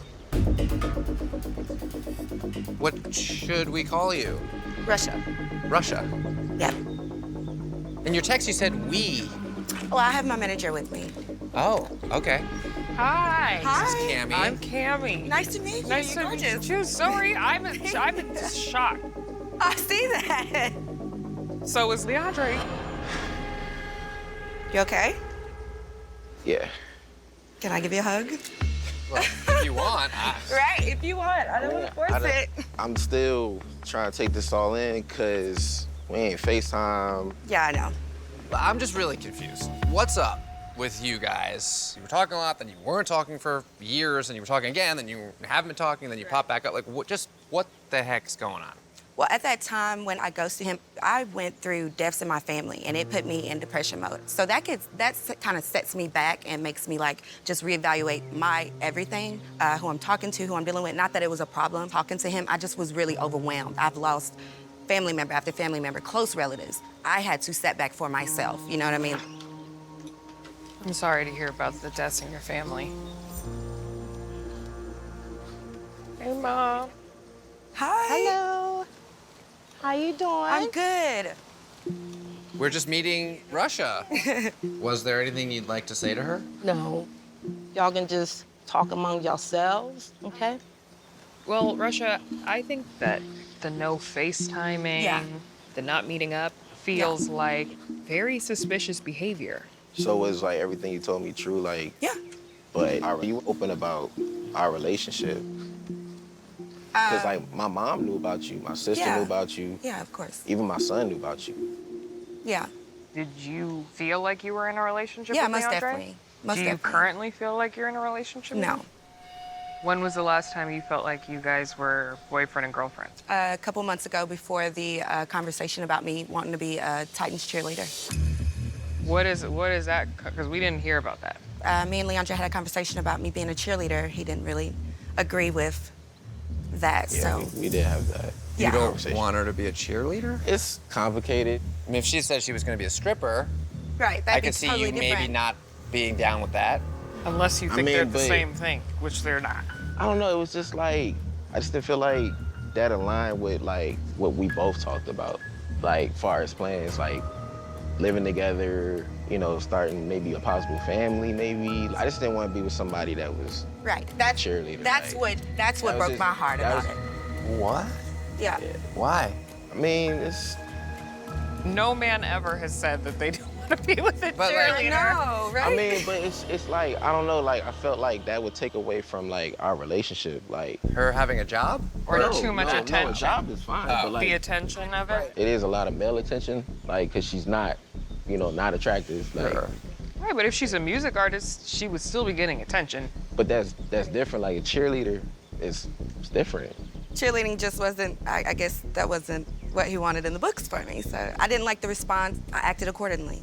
Speaker 2: What should we call you?
Speaker 16: Russia.
Speaker 2: Russia.
Speaker 16: Yeah.
Speaker 2: In your text, you said we.
Speaker 16: Well, I have my manager with me.
Speaker 2: Oh, okay.
Speaker 9: Hi.
Speaker 2: This is Cammie.
Speaker 9: I'm Cammie.
Speaker 16: Nice to meet you.
Speaker 9: Nice to meet you too. Sorry, I'm in shock.
Speaker 16: I see that.
Speaker 9: So is Leandre.
Speaker 16: You okay?
Speaker 1: Yeah.
Speaker 16: Can I give you a hug?
Speaker 2: Well, if you want.
Speaker 16: Right, if you want. I don't want to force it.
Speaker 1: I'm still trying to take this all in because we ain't FaceTime.
Speaker 16: Yeah, I know.
Speaker 2: I'm just really confused. What's up with you guys? You were talking a lot, then you weren't talking for years, and you were talking again, then you haven't been talking, then you pop back up. Like, what the heck's going on?
Speaker 16: Well, at that time when I ghosted him, I went through deaths in my family, and it put me in depression mode. So that kind of sets me back and makes me like just reevaluate my everything, who I'm talking to, who I'm dealing with. Not that it was a problem talking to him. I just was really overwhelmed. I've lost family member after family member, close relatives. I had to set back for myself. You know what I mean?
Speaker 9: I'm sorry to hear about the deaths in your family. Hey, Mom.
Speaker 16: Hi.
Speaker 11: Hello. How you doing?
Speaker 16: I'm good.
Speaker 2: We're just meeting Russia. Was there anything you'd like to say to her?
Speaker 11: No. Y'all can just talk among yourselves, okay?
Speaker 9: Well, Russia, I think that the no FaceTiming, the not meeting up, feels like very suspicious behavior.
Speaker 1: So was like everything you told me true? Like, yeah. But are you open about our relationship? Because like my mom knew about you, my sister knew about you.
Speaker 16: Yeah, of course.
Speaker 1: Even my son knew about you.
Speaker 16: Yeah.
Speaker 9: Did you feel like you were in a relationship
Speaker 16: Yeah,
Speaker 9: with
Speaker 16: most
Speaker 9: Leandre?
Speaker 16: definitely. Most
Speaker 9: Do you
Speaker 16: definitely.
Speaker 9: currently feel like you're in a relationship with
Speaker 16: No.
Speaker 9: him? When was the last time you felt like you guys were boyfriend and girlfriend?
Speaker 16: A couple months ago, before the conversation about me wanting to be a Titans cheerleader.
Speaker 9: What is that? Because we didn't hear about that.
Speaker 16: Me and Leandre had a conversation about me being a cheerleader. He didn't really agree with that,
Speaker 1: Yeah,
Speaker 16: so.
Speaker 1: we did have that.
Speaker 16: Yeah.
Speaker 2: You don't want her to be a cheerleader?
Speaker 1: It's complicated.
Speaker 2: I mean, if she said she was going to be a stripper,
Speaker 16: Right,
Speaker 2: I
Speaker 16: that'd be
Speaker 2: could see
Speaker 16: totally
Speaker 2: you maybe
Speaker 16: different.
Speaker 2: not being down with that.
Speaker 9: Unless you
Speaker 1: I
Speaker 9: think
Speaker 1: mean,
Speaker 9: they're the
Speaker 1: but-
Speaker 9: same thing, which they're not.
Speaker 1: I don't know, it was just like, I just didn't feel like that aligned with like what we both talked about. Like, far as plans, like living together, you know, starting maybe a possible family, maybe. I just didn't want to be with somebody that was
Speaker 16: Right, that's
Speaker 1: cheerleader.
Speaker 16: That's
Speaker 1: like,
Speaker 16: what
Speaker 1: that was
Speaker 16: broke
Speaker 1: just-
Speaker 16: my heart
Speaker 1: that
Speaker 16: about
Speaker 1: was-
Speaker 16: it.
Speaker 2: What?
Speaker 16: Yeah.
Speaker 2: Why?
Speaker 1: I mean, it's.
Speaker 9: No man ever has said that they don't want to be with a cheerleader.
Speaker 16: No, right?
Speaker 1: I mean, but it's like, I don't know, like, I felt like that would take away from, like, our relationship, like.
Speaker 2: Her having a job?
Speaker 9: Or
Speaker 1: No,
Speaker 9: too much
Speaker 1: no,
Speaker 9: attention.
Speaker 1: No, a job is fine, but like.
Speaker 9: The attention of it.
Speaker 1: It is a lot of male attention, like, because she's not, you know, not attractive. Like,
Speaker 9: Right, but if she's a music artist, she would still be getting attention.
Speaker 1: but that's different. Like, a cheerleader is different.
Speaker 16: cheerleading just wasn't, I guess that wasn't what he wanted in the books for me. So I didn't like the response. I acted accordingly.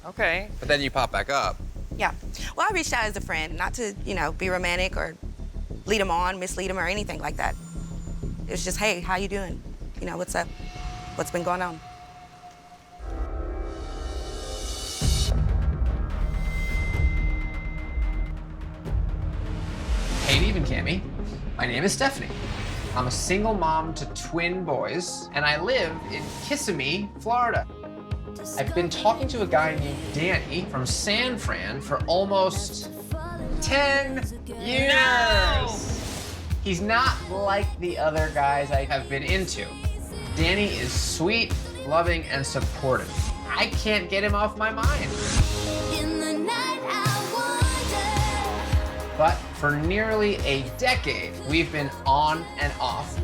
Speaker 9: Okay.
Speaker 2: But then you pop back up.
Speaker 16: Yeah. Well, I reached out as a friend, not to, be romantic or lead him on, mislead him or anything like that. It was just, hey, how you doing? What's up? What's been going on?
Speaker 2: Hey, even Cammie. My name is Stephanie. I'm a single mom to twin boys, and I live in Kissimmee, Florida. I've been talking to a guy named Danny from San Fran for almost 10 years. No! He's not like the other guys I have been into. Danny is sweet, loving, and supportive. I can't get him off my mind. But for nearly a decade, we've been on and off.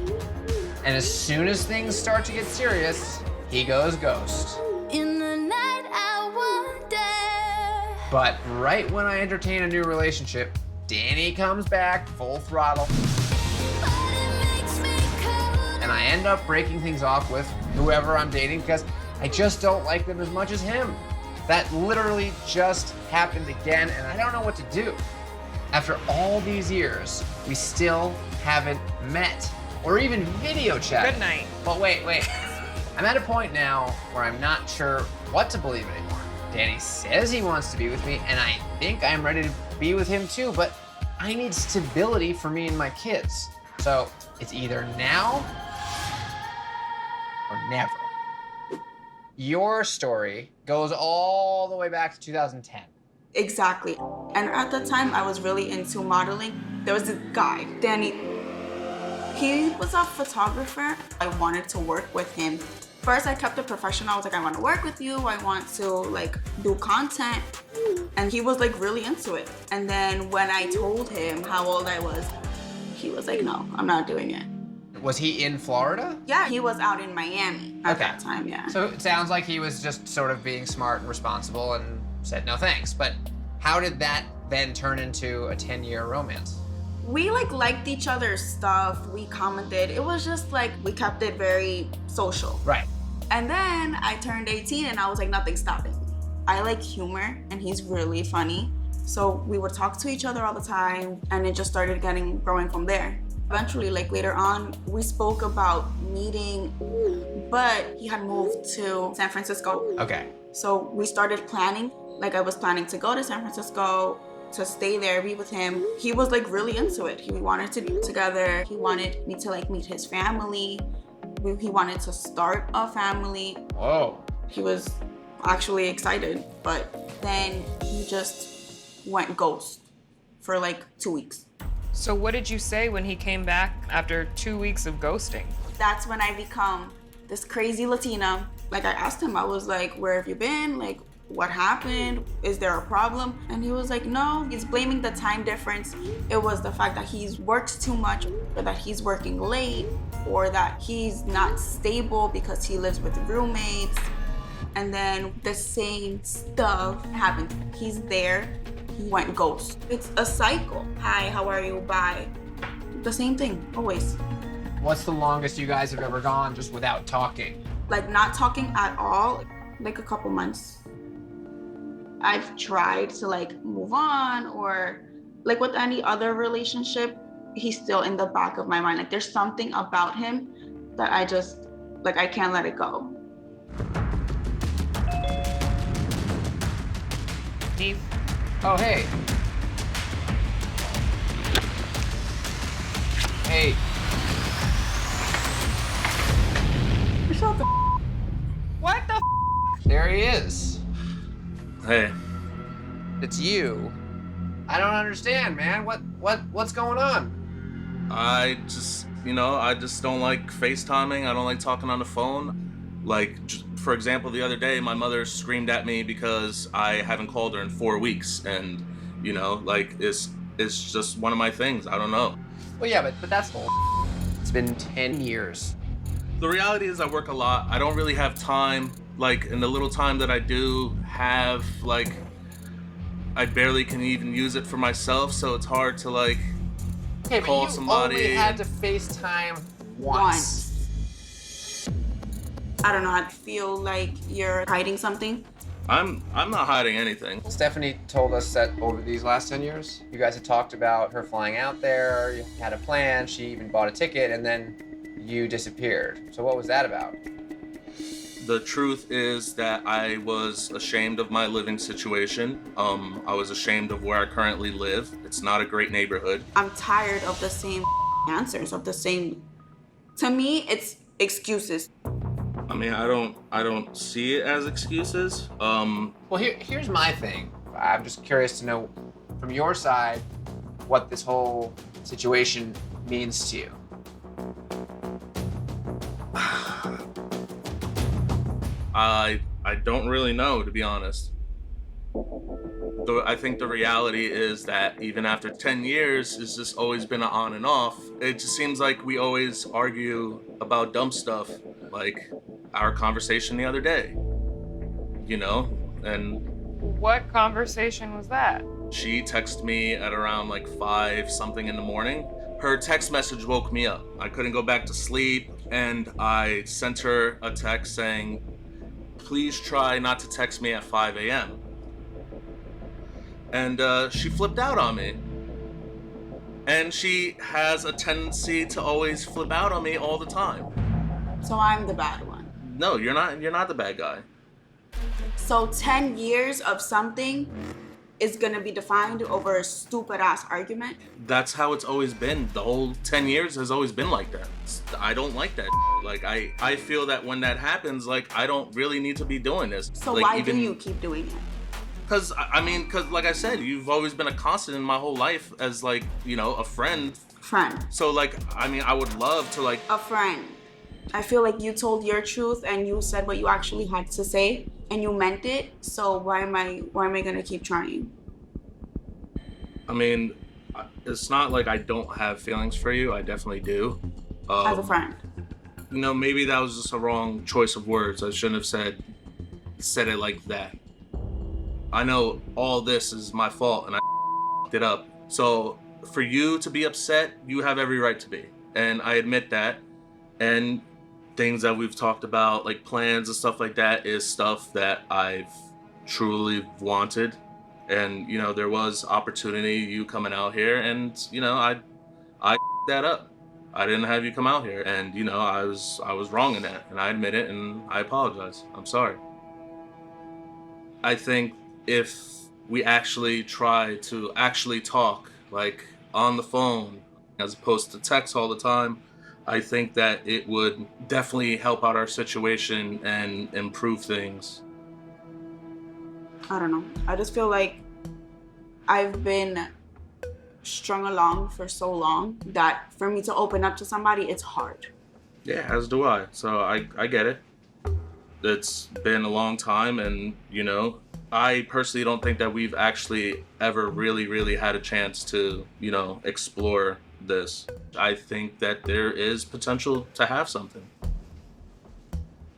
Speaker 2: And as soon as things start to get serious, he goes ghost.
Speaker 15: In the night I wonder.
Speaker 2: But right when I entertain a new relationship, Danny comes back full throttle. And I end up breaking things off with whoever I'm dating because I just don't like them as much as him. That literally just happened again, and I don't know what to do. After all these years, we still haven't met or even video chatted.
Speaker 9: Good night.
Speaker 2: But wait. I'm at a point now where I'm not sure what to believe anymore. Danny says he wants to be with me, and I think I'm ready to be with him too, but I need stability for me and my kids. So it's either now or never. Your story goes all the way back to 2010.
Speaker 6: Exactly. And at the time, I was really into modeling. There was this guy, Danny. He was a photographer. I wanted to work with him. First, I kept it professional. I was like, I want to work with you. I want to do content. And he was really into it. And then when I told him how old I was, he was like, no, I'm not doing it.
Speaker 2: Was he in Florida?
Speaker 6: Yeah, he was out in Miami at that time, yeah.
Speaker 2: So it sounds like he was just sort of being smart and responsible and said no thanks. But how did that then turn into a 10-year romance?
Speaker 6: We liked each other's stuff. We commented. It was just we kept it very social.
Speaker 2: Right.
Speaker 6: And then I turned 18 and I was like, nothing's stopping me. I like humor and he's really funny. So we would talk to each other all the time and it just started growing from there. Eventually, later on, we spoke about meeting, but he had moved to San Francisco.
Speaker 2: Okay.
Speaker 6: So we started planning. I was planning to go to San Francisco, to stay there, be with him. He was really into it. He wanted to be together. He wanted me to meet his family. He wanted to start a family.
Speaker 2: Whoa.
Speaker 6: He was actually excited, but then he just went ghost for 2 weeks.
Speaker 9: So what did you say when he came back after 2 weeks of ghosting?
Speaker 6: That's when I become this crazy Latina. I asked him, I was like, where have you been? What happened? Is there a problem? And he was like, no, he's blaming the time difference. It was the fact that he's worked too much, or that he's working late, or that he's not stable because he lives with roommates. And then the same stuff happened. He's there, he went ghost. It's a cycle. Hi, how are you? Bye. The same thing, always.
Speaker 2: What's the longest you guys have ever gone just without talking?
Speaker 6: Not talking at all, a couple months. I've tried to move on, or with any other relationship, he's still in the back of my mind. There's something about him that I just, I can't let it go.
Speaker 9: Steve.
Speaker 2: Oh, hey. Hey.
Speaker 6: Shut the
Speaker 9: What the
Speaker 2: There he is.
Speaker 17: Hey.
Speaker 2: It's you. I don't understand, man. What's going on?
Speaker 17: I just, I just don't like FaceTiming. I don't like talking on the phone. For example, the other day, my mother screamed at me because I haven't called her in 4 weeks. And, it's just one of my things. I don't know.
Speaker 2: Well, yeah, but that's bull. It's been 10 years.
Speaker 17: The reality is I work a lot. I don't really have time. In the little time that I do have, I barely can even use it for myself. So it's hard to,
Speaker 3: Okay, but
Speaker 17: call
Speaker 3: you
Speaker 17: somebody.
Speaker 3: only had to FaceTime once.
Speaker 6: I don't know, I feel like you're hiding something.
Speaker 17: I'm not hiding anything.
Speaker 2: Stephanie told us that over these last 10 years, you guys had talked about her flying out there, you had a plan, she even bought a ticket, and then you disappeared. So what was that about?
Speaker 17: The truth is that I was ashamed of my living situation. I was ashamed of where I currently live. It's not a great neighborhood.
Speaker 6: I'm tired of the same answers, of the same, to me, it's excuses.
Speaker 17: I mean, I don't see it as excuses.
Speaker 3: Well, here's my thing. I'm just curious to know from your side what this whole situation means to you.
Speaker 17: I don't really know, to be honest. I think the reality is that even after 10 years, it's just always been an on and off. It just seems like we always argue about dumb stuff, like our conversation the other day, you know? And
Speaker 9: What conversation was that?
Speaker 17: she texted me at around like 5 something in the morning. Her text message woke me up. I couldn't go back to sleep, and I sent her a text saying, please try not to text me at 5 a.m. And she flipped out on me. And she has a tendency to always flip out on me all the time.
Speaker 6: So I'm the bad one.
Speaker 17: No, you're not the bad guy.
Speaker 6: So 10 years of something is gonna be defined over a stupid ass argument.
Speaker 17: That's how it's always been. The whole 10 years has always been like that. I don't like that. Like, I feel that when that happens, like, I don't really need to be doing this.
Speaker 6: So
Speaker 17: like,
Speaker 6: why do you keep doing it?
Speaker 17: Because, like I said, you've always been a constant in my whole life as, like, you know, a friend. So, like, I mean, I would love to, like...
Speaker 6: A friend. I feel like you told your truth and you said what you actually had to say and you meant it. So why am I gonna keep trying?
Speaker 17: I mean, it's not like I don't have feelings for you. I definitely do.
Speaker 6: As a friend.
Speaker 17: You know, maybe that was just a wrong choice of words. I shouldn't have said it like that. I know all this is my fault and I f***ed it up. So for you to be upset, you have every right to be. And I admit that. And things that we've talked about, like plans and stuff like that, is stuff that I've truly wanted. And, you know, there was opportunity, you coming out here, and, you know, I f***ed that up. I didn't have you come out here, and, you know, I was wrong in that, and I admit it, and I apologize. I'm sorry. I think if we actually try to actually talk, like on the phone, as opposed to text all the time, I think that it would definitely help out our situation and improve things.
Speaker 6: I don't know. I just feel like I've been strung along for so long that for me to open up to somebody, it's hard.
Speaker 17: Yeah, as do I. So I get it. It's been a long time, and, you know, I personally don't think that we've actually ever really had a chance to, you know, explore this. I think that there is potential to have something.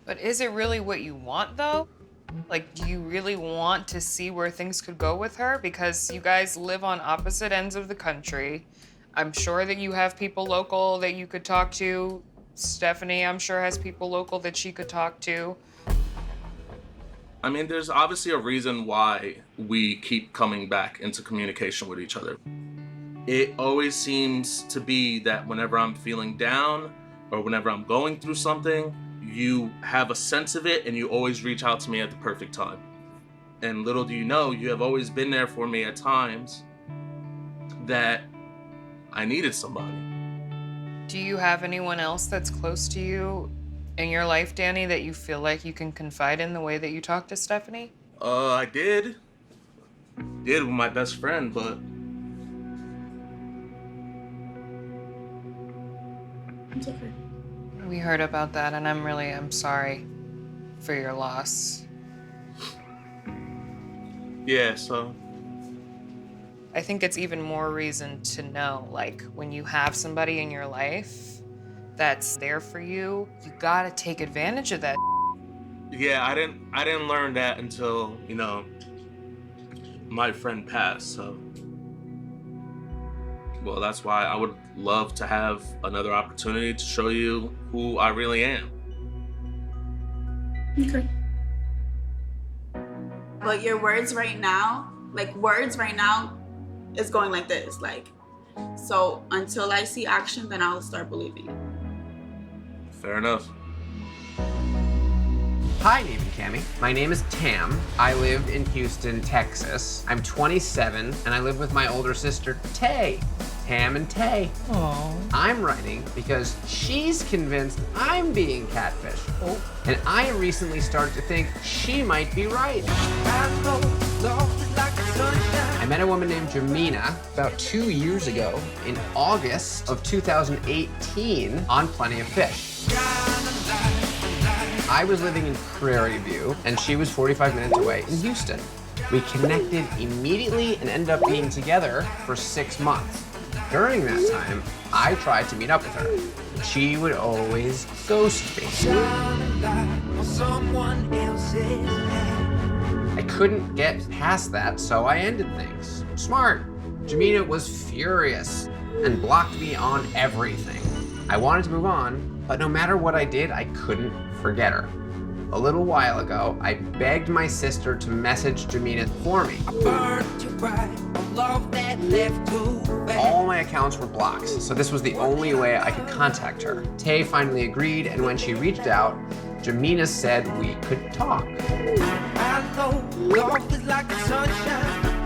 Speaker 9: But is it really what you want, though? Like, do you really want to see where things could go with her? Because you guys live on opposite ends of the country. I'm sure that you have people local that you could talk to. Stephanie, I'm sure, has people local that she could talk to.
Speaker 17: I mean, there's obviously a reason why we keep coming back into communication with each other. It always seems to be that whenever I'm feeling down or whenever I'm going through something, you have a sense of it and you always reach out to me at the perfect time. And little do you know, you have always been there for me at times that I needed somebody.
Speaker 9: Do you have anyone else that's close to you in your life, Danny, that you feel like you can confide in the way that you talk to Stephanie?
Speaker 17: I did. Did with my best friend, but...
Speaker 6: It's okay.
Speaker 9: We heard about that, and I'm sorry for your loss.
Speaker 17: Yeah, so...
Speaker 9: I think it's even more reason to know, like, when you have somebody in your life that's there for you, you gotta take advantage of that.
Speaker 17: Yeah, I didn't learn that until, you know, my friend passed, so... Well, that's why I would love to have another opportunity to show you who I really am.
Speaker 6: Okay. But your words right now is going like this, like, so until I see action, then I'll start believing you.
Speaker 17: Fair enough.
Speaker 3: Hi, Nate and Cammy. My name is Tam. I live in Houston, Texas. I'm 27, and I live with my older sister, Tay. Tam and Tay.
Speaker 9: Aww.
Speaker 3: I'm writing because she's convinced I'm being catfished. Oh. And I recently started to think she might be right. I met a woman named Jamina about 2 years ago in August of 2018 on Plenty of Fish. I was living in Prairie View, and she was 45 minutes away in Houston. We connected immediately and ended up being together for 6 months. During that time, I tried to meet up with her, but she would always ghost me. I couldn't get past that, so I ended things. Smart. Jamina was furious and blocked me on everything. I wanted to move on, but no matter what I did, I couldn't forget her. A little while ago, I begged my sister to message Jamina for me. All my accounts were blocked, so this was the only way I could contact her. Tay finally agreed, and when she reached out, Jamina said we could talk.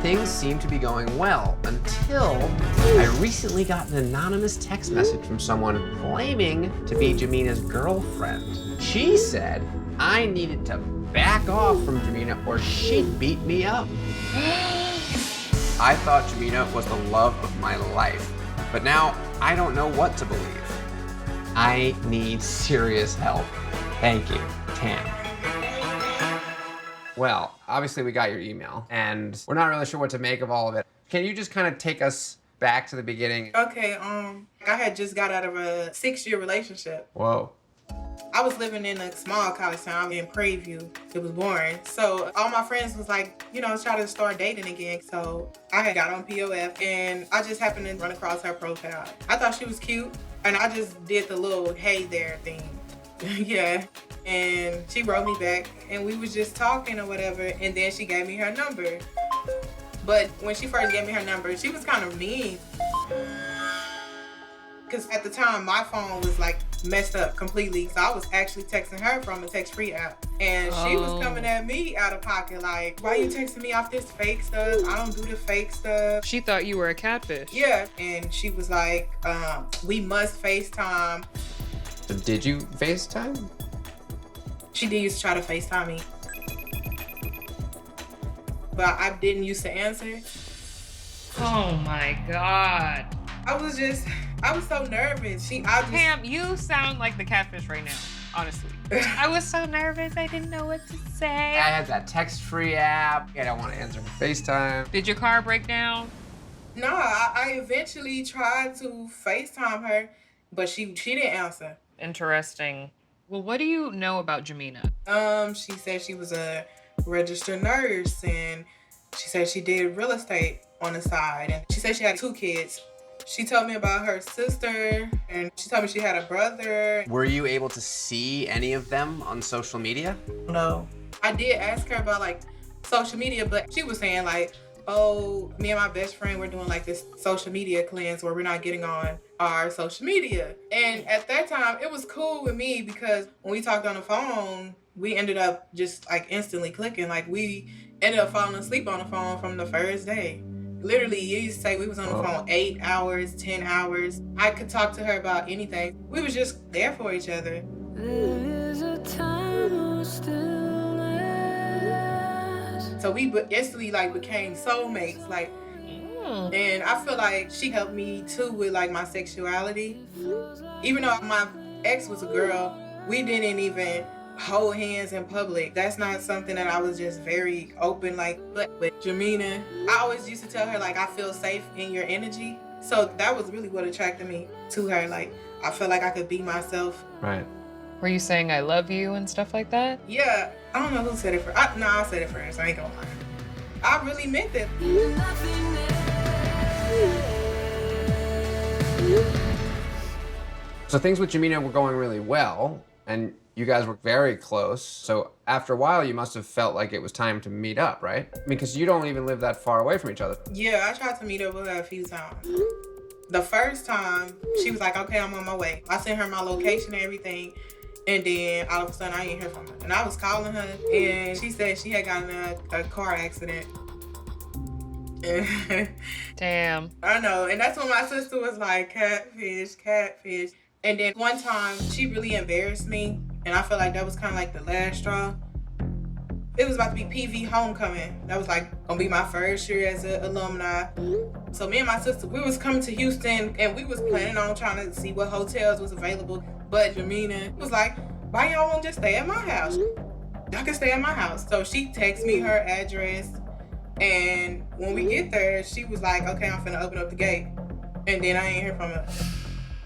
Speaker 3: Things seemed to be going well until I recently got an anonymous text message from someone claiming to be Jamina's girlfriend. She said I needed to back off from Jamina or she'd beat me up. I thought Jamina was the love of my life, but now I don't know what to believe. I need serious help. Thank you, Tam. Well, obviously we got your email, and we're not really sure what to make of all of it. Can you just kind of take us back to the beginning?
Speaker 8: Okay, I had just got out of a 6-year relationship.
Speaker 3: Whoa.
Speaker 8: I was living in a small college town in Prairie View. It was boring. So all my friends was like, try to start dating again. So I had got on POF, and I just happened to run across her profile. I thought she was cute, and I just did the little hey there thing. Yeah. And she wrote me back, and we was just talking or whatever, and then she gave me her number. But when she first gave me her number, she was kind of mean. Because at the time, my phone was like messed up completely. So I was actually texting her from a text-free app. And she was coming at me out of pocket like, why you texting me off this fake stuff? I don't do the fake stuff.
Speaker 9: She thought you were a catfish.
Speaker 8: Yeah. And she was like, we must FaceTime.
Speaker 3: So did you FaceTime?
Speaker 8: She did used to try to FaceTime me. But I didn't used to answer.
Speaker 9: Oh my God.
Speaker 8: I was so nervous.
Speaker 9: Pam, you sound like the catfish right now, honestly. I was so nervous, I didn't know what to say.
Speaker 3: I had that text-free app. I don't want to answer for FaceTime.
Speaker 9: Did your car break down?
Speaker 8: No, I eventually tried to FaceTime her, but she didn't answer.
Speaker 9: Interesting. Well, what do you know about Jamina?
Speaker 8: She said she was a registered nurse, and she said she did real estate on the side, and she said she had 2 kids. She told me about her sister, and she told me she had a brother.
Speaker 3: Were you able to see any of them on social media?
Speaker 8: No. I did ask her about like social media, but she was saying like, oh, me and my best friend, we're doing like this social media cleanse where we're not getting on our social media. And at that time, it was cool with me because when we talked on the phone, we ended up just like instantly clicking. Like we ended up falling asleep on the phone from the first day. Literally, you used to say we was on the phone 8 hours, 10 hours. I could talk to her about anything. We was just there for each other. So we instantly like became soulmates, like, and I feel like she helped me too with like my sexuality. Even though my ex was a girl, we didn't even hold hands in public. That's not something that I was just very open like. But with Jamina, I always used to tell her like I feel safe in your energy. So that was really what attracted me to her. Like I felt like I could be myself.
Speaker 3: Right.
Speaker 9: Were you saying I love you and stuff like that?
Speaker 8: Yeah. I don't know who said it first. I said it first. I ain't gonna lie. I really meant that.
Speaker 3: So things with Jamina were going really well, and you guys were very close. So after a while, you must have felt like it was time to meet up, right? I mean, because you don't even live that far away from each other.
Speaker 8: Yeah, I tried to meet up with her a few times. The first time, she was like, okay, I'm on my way. I sent her my location and everything. And then all of a sudden, I didn't hear from her. And I was calling her, and she said she had gotten in a car accident.
Speaker 9: Damn.
Speaker 8: I know. And that's when my sister was like, catfish, catfish. And then one time, she really embarrassed me. And I felt like that was kind of like the last straw. It was about to be PV homecoming. That was like gonna be my first year as an alumni. So me and my sister, we was coming to Houston and we was planning on trying to see what hotels was available. But Jamina was like, why y'all won't just stay at my house? Y'all can stay at my house. So she texted me her address. And when we get there, she was like, okay, I'm finna open up the gate. And then I ain't hear from her.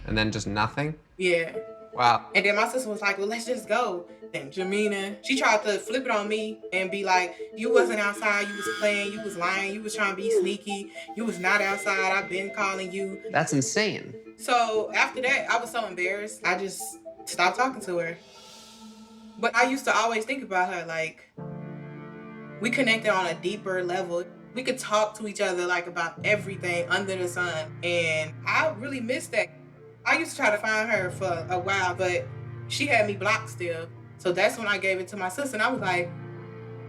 Speaker 3: And then just nothing?
Speaker 8: Yeah.
Speaker 3: Wow.
Speaker 8: And then my sister was like, well, let's just go. And Jamina, she tried to flip it on me and be like, you wasn't outside, you was playing, you was lying, you was trying to be sneaky, you was not outside, I've been calling you.
Speaker 3: That's insane.
Speaker 8: So after that, I was so embarrassed, I just stopped talking to her. But I used to always think about her, like, we connected on a deeper level. We could talk to each other like about everything under the sun. And I really missed that. I used to try to find her for a while, but she had me blocked still. So that's when I gave it to my sister, and I was like,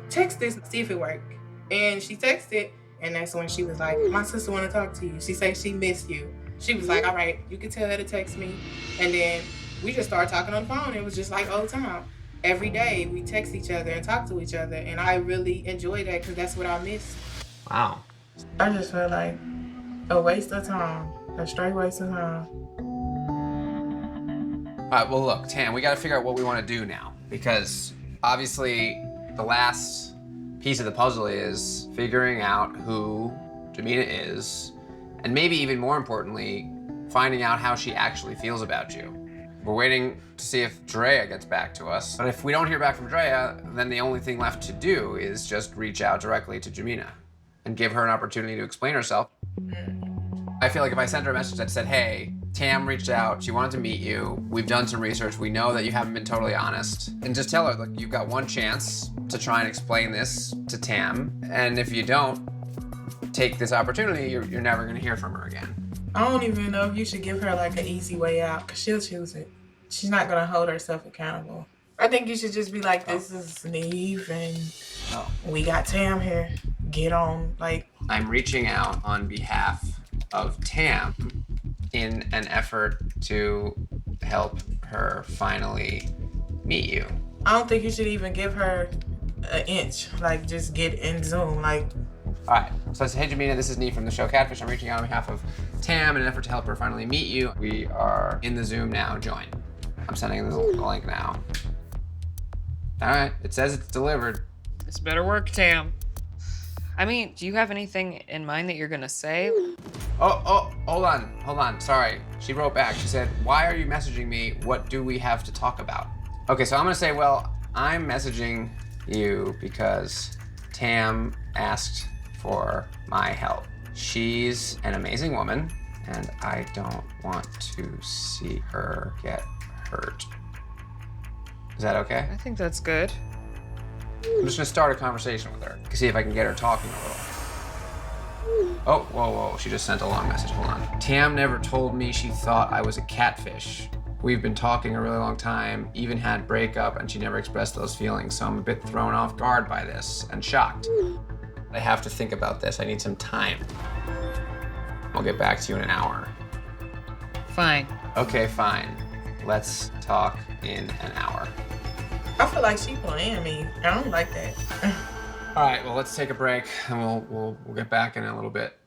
Speaker 8: text this, see if it worked. And she texted, and that's when she was like, my sister want to talk to you. She said she missed you. She was like, all right, you can tell her to text me. And then we just started talking on the phone. It was just like old time. Every day we text each other and talk to each other, and I really enjoy that because that's what I missed.
Speaker 3: Wow.
Speaker 8: I just felt like a waste of time, a straight waste of time.
Speaker 3: All right, well, look, Tam, we got to figure out what we want to do now because obviously the last piece of the puzzle is figuring out who Jamina is and maybe even more importantly, finding out how she actually feels about you. We're waiting to see if Drea gets back to us. But if we don't hear back from Drea, then the only thing left to do is just reach out directly to Jamina and give her an opportunity to explain herself. I feel like if I sent her a message that said, hey, Tam reached out, she wanted to meet you, we've done some research, we know that you haven't been totally honest, and just tell her, look, you've got one chance to try and explain this to Tam, and if you don't take this opportunity, you're never gonna hear from her again.
Speaker 8: I don't even know if you should give her like an easy way out, because she'll choose it. She's not gonna hold herself accountable. I think you should just be like, this is Neve, and we got Tam here. Get on, like.
Speaker 3: I'm reaching out on behalf of Tam in an effort to help her finally meet you.
Speaker 8: I don't think you should even give her an inch. Like, just get in Zoom, like.
Speaker 3: All right, so I said, hey, Jamina, this is Neve from the show Catfish. I'm reaching out on behalf of Tam in an effort to help her finally meet you. We are in the Zoom now, join. I'm sending the link now. All right, it says it's delivered.
Speaker 9: This better work, Tam. I mean, do you have anything in mind that you're gonna say?
Speaker 3: Oh, hold on, sorry. She wrote back, she said, why are you messaging me? What do we have to talk about? Okay, so I'm gonna say, well, I'm messaging you because Tam asked for my help. She's an amazing woman, and I don't want to see her get hurt. Is that okay?
Speaker 9: I think that's good.
Speaker 3: I'm just gonna start a conversation with her to see if I can get her talking a little. Oh, whoa, she just sent a long message, hold on. Tam never told me she thought I was a catfish. We've been talking a really long time, even had breakup, and she never expressed those feelings, so I'm a bit thrown off guard by this and shocked. I have to think about this, I need some time. I'll get back to you in an hour.
Speaker 9: Fine.
Speaker 3: Okay, fine. Let's talk in an hour.
Speaker 8: I feel like she playing me. I don't like that.
Speaker 3: All right, well, let's take a break and we'll get back in a little bit.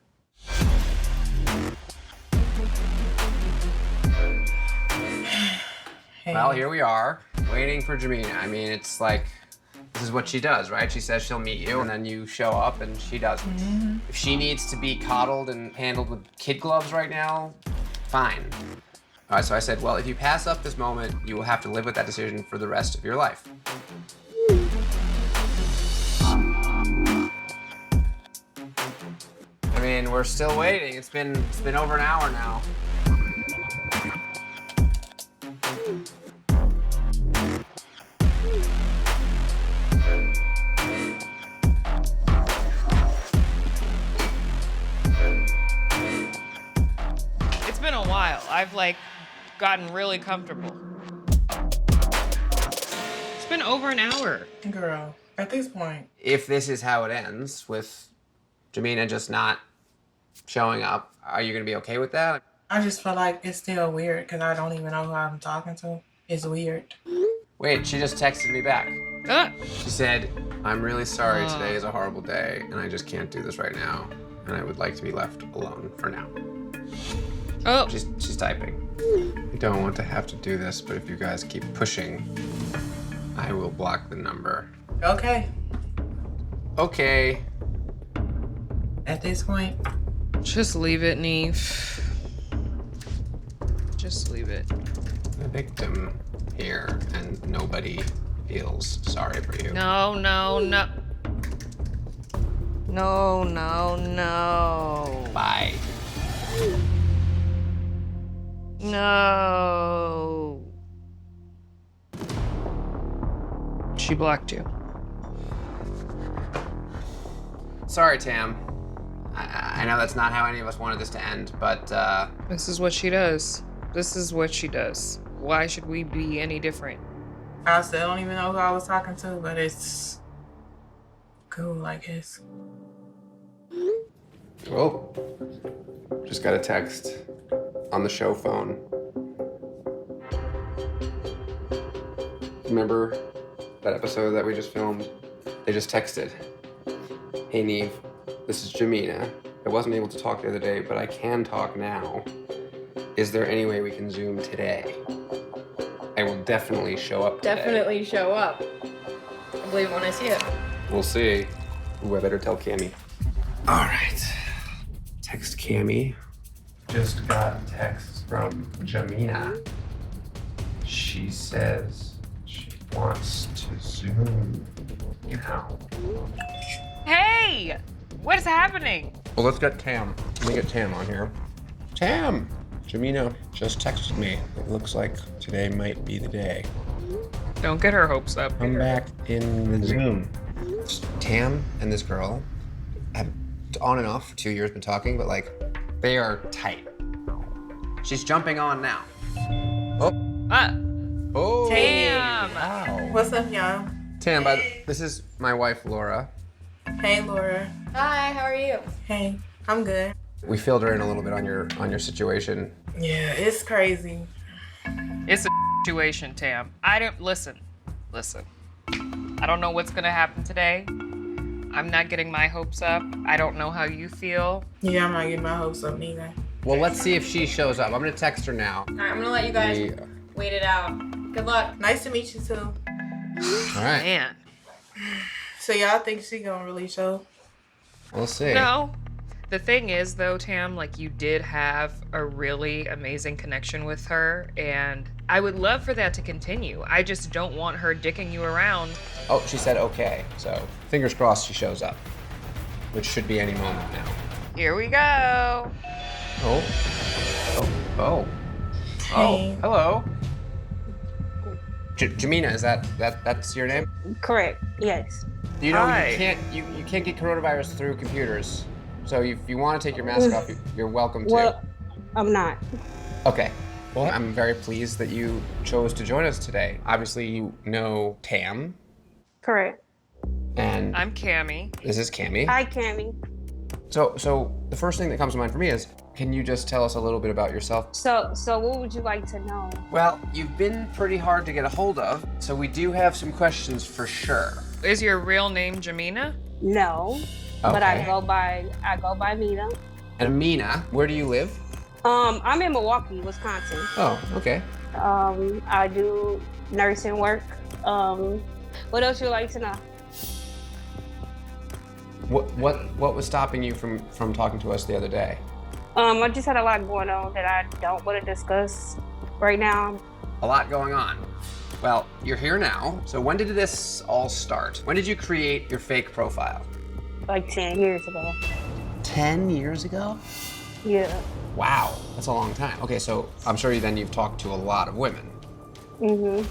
Speaker 8: Hey.
Speaker 3: Well, here we are, waiting for Jamina. I mean, it's like, this is what she does, right? She says she'll meet you, and then you show up, and she doesn't.
Speaker 8: Mm-hmm.
Speaker 3: If she needs to be coddled and handled with kid gloves right now, fine. All right, so I said, well, if you pass up this moment, you will have to live with that decision for the rest of your life. I mean, we're still waiting. It's been over an hour now.
Speaker 9: I've like gotten really comfortable. It's been over an hour.
Speaker 8: Girl, at this point.
Speaker 3: If this is how it ends, with Jamina just not showing up, are you gonna be okay with that?
Speaker 8: I just feel like it's still weird because I don't even know who I'm talking to. It's weird.
Speaker 3: Wait, she just texted me back.
Speaker 9: Ah.
Speaker 3: She said, I'm really sorry, today is a horrible day, and I just can't do this right now, and I would like to be left alone for now.
Speaker 9: Oh.
Speaker 3: She's typing. I don't want to have to do this, but if you guys keep pushing, I will block the number.
Speaker 8: Okay.
Speaker 3: Okay.
Speaker 8: At this point.
Speaker 9: Just leave it, Neve. Just leave it.
Speaker 3: The victim here, and nobody feels sorry for you.
Speaker 9: No, no, no. No, no, no.
Speaker 3: Bye.
Speaker 9: No. She blocked you.
Speaker 3: Sorry, Tam. I know that's not how any of us wanted this to end, but
Speaker 9: This is what she does. This is what she does. Why should we be any different?
Speaker 8: I still don't even know who I was talking to, but it's cool, I guess.
Speaker 3: Oh, just got a text on the show phone. Remember that episode that we just filmed? They just texted. Hey, Neve, this is Jamina. I wasn't able to talk the other day, but I can talk now. Is there any way we can Zoom today? I will definitely show up today.
Speaker 14: Definitely show up. I believe it when I see it.
Speaker 3: We'll see. Ooh, I better tell Cammy. All right. Text Cammy. Just got a text from Jamina. She says she wants to Zoom now.
Speaker 9: Hey! What is happening?
Speaker 3: Well, let's get Tam. Let me get Tam on here. Tam! Jamina just texted me. It looks like today might be the day.
Speaker 9: Don't get her hopes up.
Speaker 3: Come back in the Zoom. Tam and this girl have on and off for 2 years been talking, but like they are tight. She's jumping on now. Oh. Oh.
Speaker 9: Tam.
Speaker 3: Wow.
Speaker 8: What's up, y'all?
Speaker 3: Tam, this is my wife, Laura.
Speaker 8: Hey, Laura.
Speaker 14: Hi, how are you?
Speaker 8: Hey, I'm good.
Speaker 3: We filled her in a little bit on your situation.
Speaker 8: Yeah, it's crazy.
Speaker 9: It's a situation, Tam. I don't listen. I don't know what's gonna happen today. I'm not getting my hopes up. I don't know how you feel.
Speaker 8: Yeah, I'm not getting my hopes up neither.
Speaker 3: Well, let's see if she shows up. I'm gonna text her now.
Speaker 14: All right, I'm gonna let you guys wait it out. Good luck.
Speaker 8: Nice to meet you too.
Speaker 3: All right.
Speaker 9: Man.
Speaker 8: So y'all think she gonna really show?
Speaker 3: We'll see.
Speaker 9: No. The thing is, though, Tam, like, you did have a really amazing connection with her, and I would love for that to continue. I just don't want her dicking you around.
Speaker 3: Oh, she said okay. So fingers crossed she shows up, which should be any moment now.
Speaker 9: Here we go.
Speaker 3: Oh. Oh. Oh.
Speaker 8: Hey.
Speaker 3: Oh. Hello. Jamina, is that's your name?
Speaker 18: Correct. Yes.
Speaker 3: You know
Speaker 9: Hi.
Speaker 3: you can't get coronavirus through computers. So if you want to take your mask off, you're welcome to.
Speaker 18: Well, I'm not.
Speaker 3: Okay. Well, I'm very pleased that you chose to join us today. Obviously, you know Tam.
Speaker 18: Correct.
Speaker 3: And
Speaker 9: I'm Cammy.
Speaker 3: This is Cammy.
Speaker 18: Hi, Cammy.
Speaker 3: So the first thing that comes to mind for me is, can you just tell us a little bit about yourself?
Speaker 18: So what would you like to know?
Speaker 3: Well, you've been pretty hard to get a hold of, so we do have some questions for sure.
Speaker 9: Is your real name Jamina?
Speaker 18: No, but I
Speaker 3: Okay.
Speaker 18: go by Mina.
Speaker 3: And Amina, where do you live?
Speaker 18: I'm in Milwaukee, Wisconsin.
Speaker 3: Oh, okay.
Speaker 18: I do nursing work. What else you like to know?
Speaker 3: What was stopping you from talking to us the other day?
Speaker 18: I just had a lot going on that I don't want to discuss right now.
Speaker 3: A lot going on. Well, you're here now. So when did this all start? When did you create your fake profile?
Speaker 18: Like 10 years ago.
Speaker 3: 10 years ago?
Speaker 18: Yeah.
Speaker 3: Wow, that's a long time. Okay, so I'm sure you've talked to a lot of women.
Speaker 18: Mhm.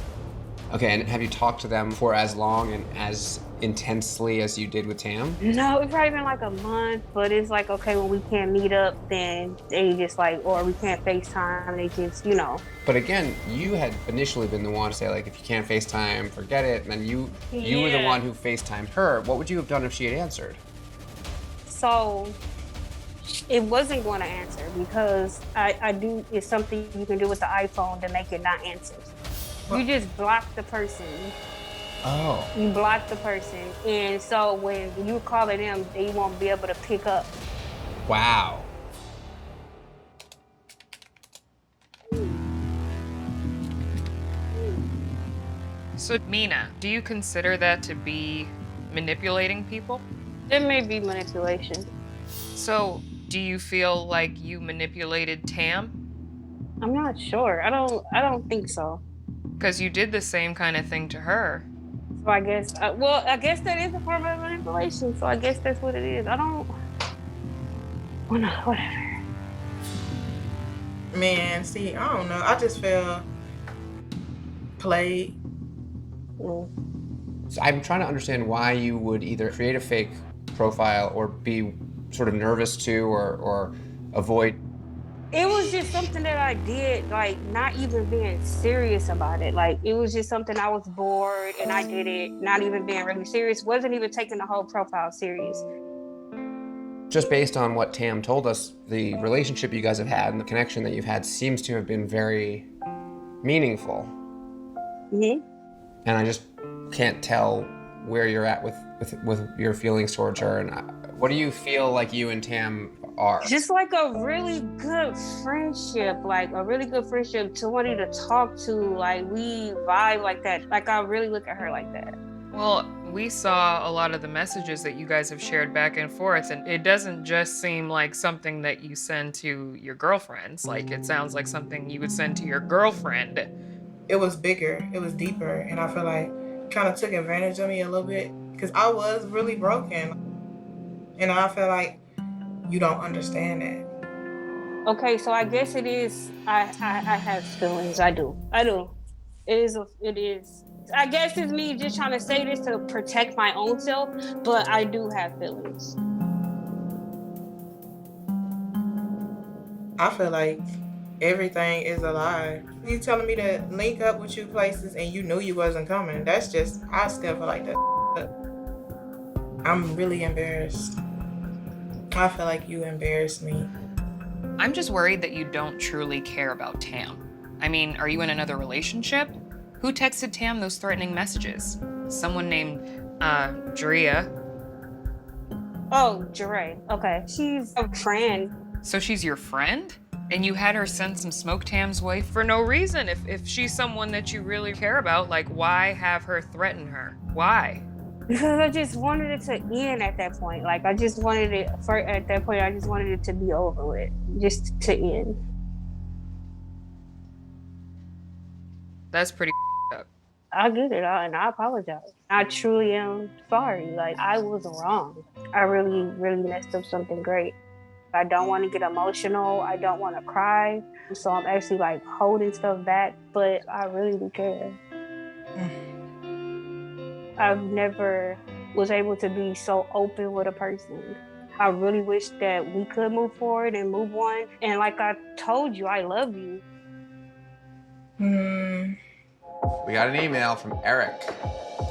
Speaker 3: Okay, and have you talked to them for as long and as intensely as you did with Tam?
Speaker 18: No, it's probably been like a month, but it's like, okay, when we can't meet up, then they just like, or we can't FaceTime, they just, you know.
Speaker 3: But again, you had initially been the one to say, like, if you can't FaceTime, forget it. And then you were the
Speaker 18: Yeah.
Speaker 3: one who FaceTimed her. What would you have done if she had answered?
Speaker 18: So it wasn't going to answer because it's something you can do with the iPhone to make it not answer. You just block the person.
Speaker 3: Oh.
Speaker 18: You block the person. And so when you call them, they won't be able to pick up.
Speaker 3: Wow.
Speaker 9: So, Mina, do you consider that to be manipulating people?
Speaker 18: It may be manipulation.
Speaker 9: So, do you feel like you manipulated Tam?
Speaker 18: I'm not sure. I don't think so.
Speaker 9: Because you did the same kind of thing to her.
Speaker 18: So I guess, I guess that is a form of manipulation. So I guess that's what it is. I don't, well, no, whatever.
Speaker 19: Man, see, I don't know. I just feel played.
Speaker 18: Mm.
Speaker 3: So I'm trying to understand why you would either create a fake profile or be sort of nervous to or avoid.
Speaker 18: It was just something that I did, like not even being serious about it. Like it was just something I was bored and I did it, not even being really serious. Wasn't even taking the whole profile serious.
Speaker 3: Just based on what Tam told us, the relationship you guys have had and the connection that you've had seems to have been very meaningful.
Speaker 18: Mm-hmm.
Speaker 3: And I just can't tell where you're at with your feelings towards her. And what do you feel like you and Tam are?
Speaker 18: Just like a really good friendship, to somebody to talk to, like we vibe like that. Like I really look at her like that.
Speaker 9: Well, we saw a lot of the messages that you guys have shared back and forth, and it doesn't just seem like something that you send to your girlfriends. Like it sounds like something you would send to your girlfriend.
Speaker 19: It was bigger, it was deeper, and I feel like kind of took advantage of me a little bit because I was really broken. And I feel like you don't understand that.
Speaker 18: Okay, so I guess it is, I have feelings, I do. It is. I guess it's me just trying to say this to protect my own self, but I do have feelings.
Speaker 19: I feel like everything is a lie. You telling me to link up with you places and you knew you wasn't coming. That's just, I still feel like that. I'm really embarrassed. I feel like you embarrassed me.
Speaker 9: I'm just worried that you don't truly care about Tam. I mean, are you in another relationship? Who texted Tam those threatening messages? Someone named, Drea.
Speaker 18: Oh, Jure. Okay. She's a friend.
Speaker 9: So she's your friend? And you had her send some smoke Tam's way for no reason. If she's someone that you really care about, like, why have her threaten her? Why?
Speaker 18: Because I just wanted it to end at that point. Like, I just wanted it, at that point, I just wanted it to be over with. Just to end.
Speaker 9: That's pretty up.
Speaker 18: I get it, and I apologize. I truly am sorry. Like, I was wrong. I really, really messed up something great. I don't want to get emotional. I don't want to cry. So I'm actually like holding stuff back, but I really do care. I've never was able to be so open with a person. I really wish that we could move forward and move on. And like I told you, I love you.
Speaker 3: We got an email from Eric.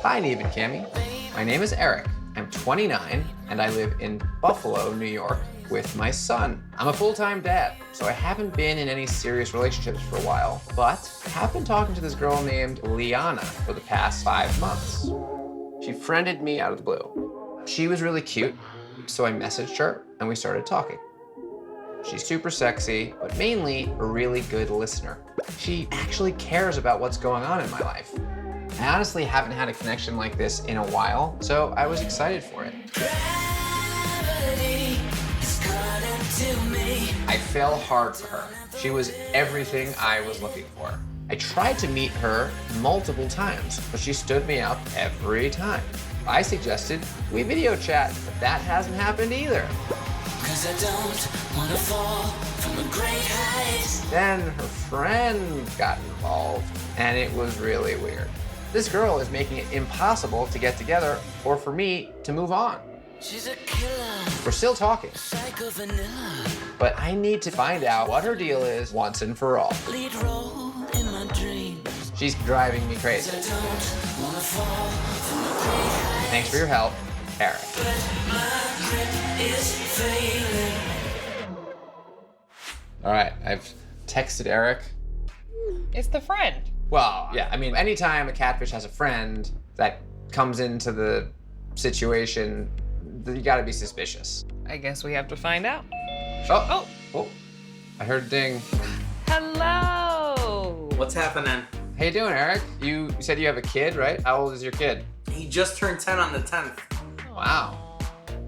Speaker 3: Hi, Neve and Cammie. My name is Eric. I'm 29 and I live in Buffalo, New York with my son. I'm a full-time dad, so I haven't been in any serious relationships for a while, but have been talking to this girl named Liana for the past 5 months. She friended me out of the blue. She was really cute, so I messaged her and we started talking. She's super sexy, but mainly a really good listener. She actually cares about what's going on in my life. I honestly haven't had a connection like this in a while, so I was excited for it. I fell hard for her. She was everything I was looking for. I tried to meet her multiple times, but she stood me up every time. I suggested we video chat, but that hasn't happened either. 'Cause I don't wanna fall from a great height. Then her friend got involved, and it was really weird.
Speaker 2: This girl is making it impossible to get together or for me to move on. We're still talking. But I need to find out what her deal is once and for all. She's driving me crazy. Thanks for your help, Eric. All right, I've texted Eric.
Speaker 9: It's the friend.
Speaker 2: Well, yeah, I mean, anytime a catfish has a friend that comes into the situation, you gotta be suspicious.
Speaker 9: I guess we have to find out.
Speaker 2: Oh, I heard a ding.
Speaker 9: Hello.
Speaker 20: What's happening?
Speaker 2: How you doing, Eric? You said you have a kid, right? How old is your kid?
Speaker 20: He just turned 10 on the 10th.
Speaker 2: Wow.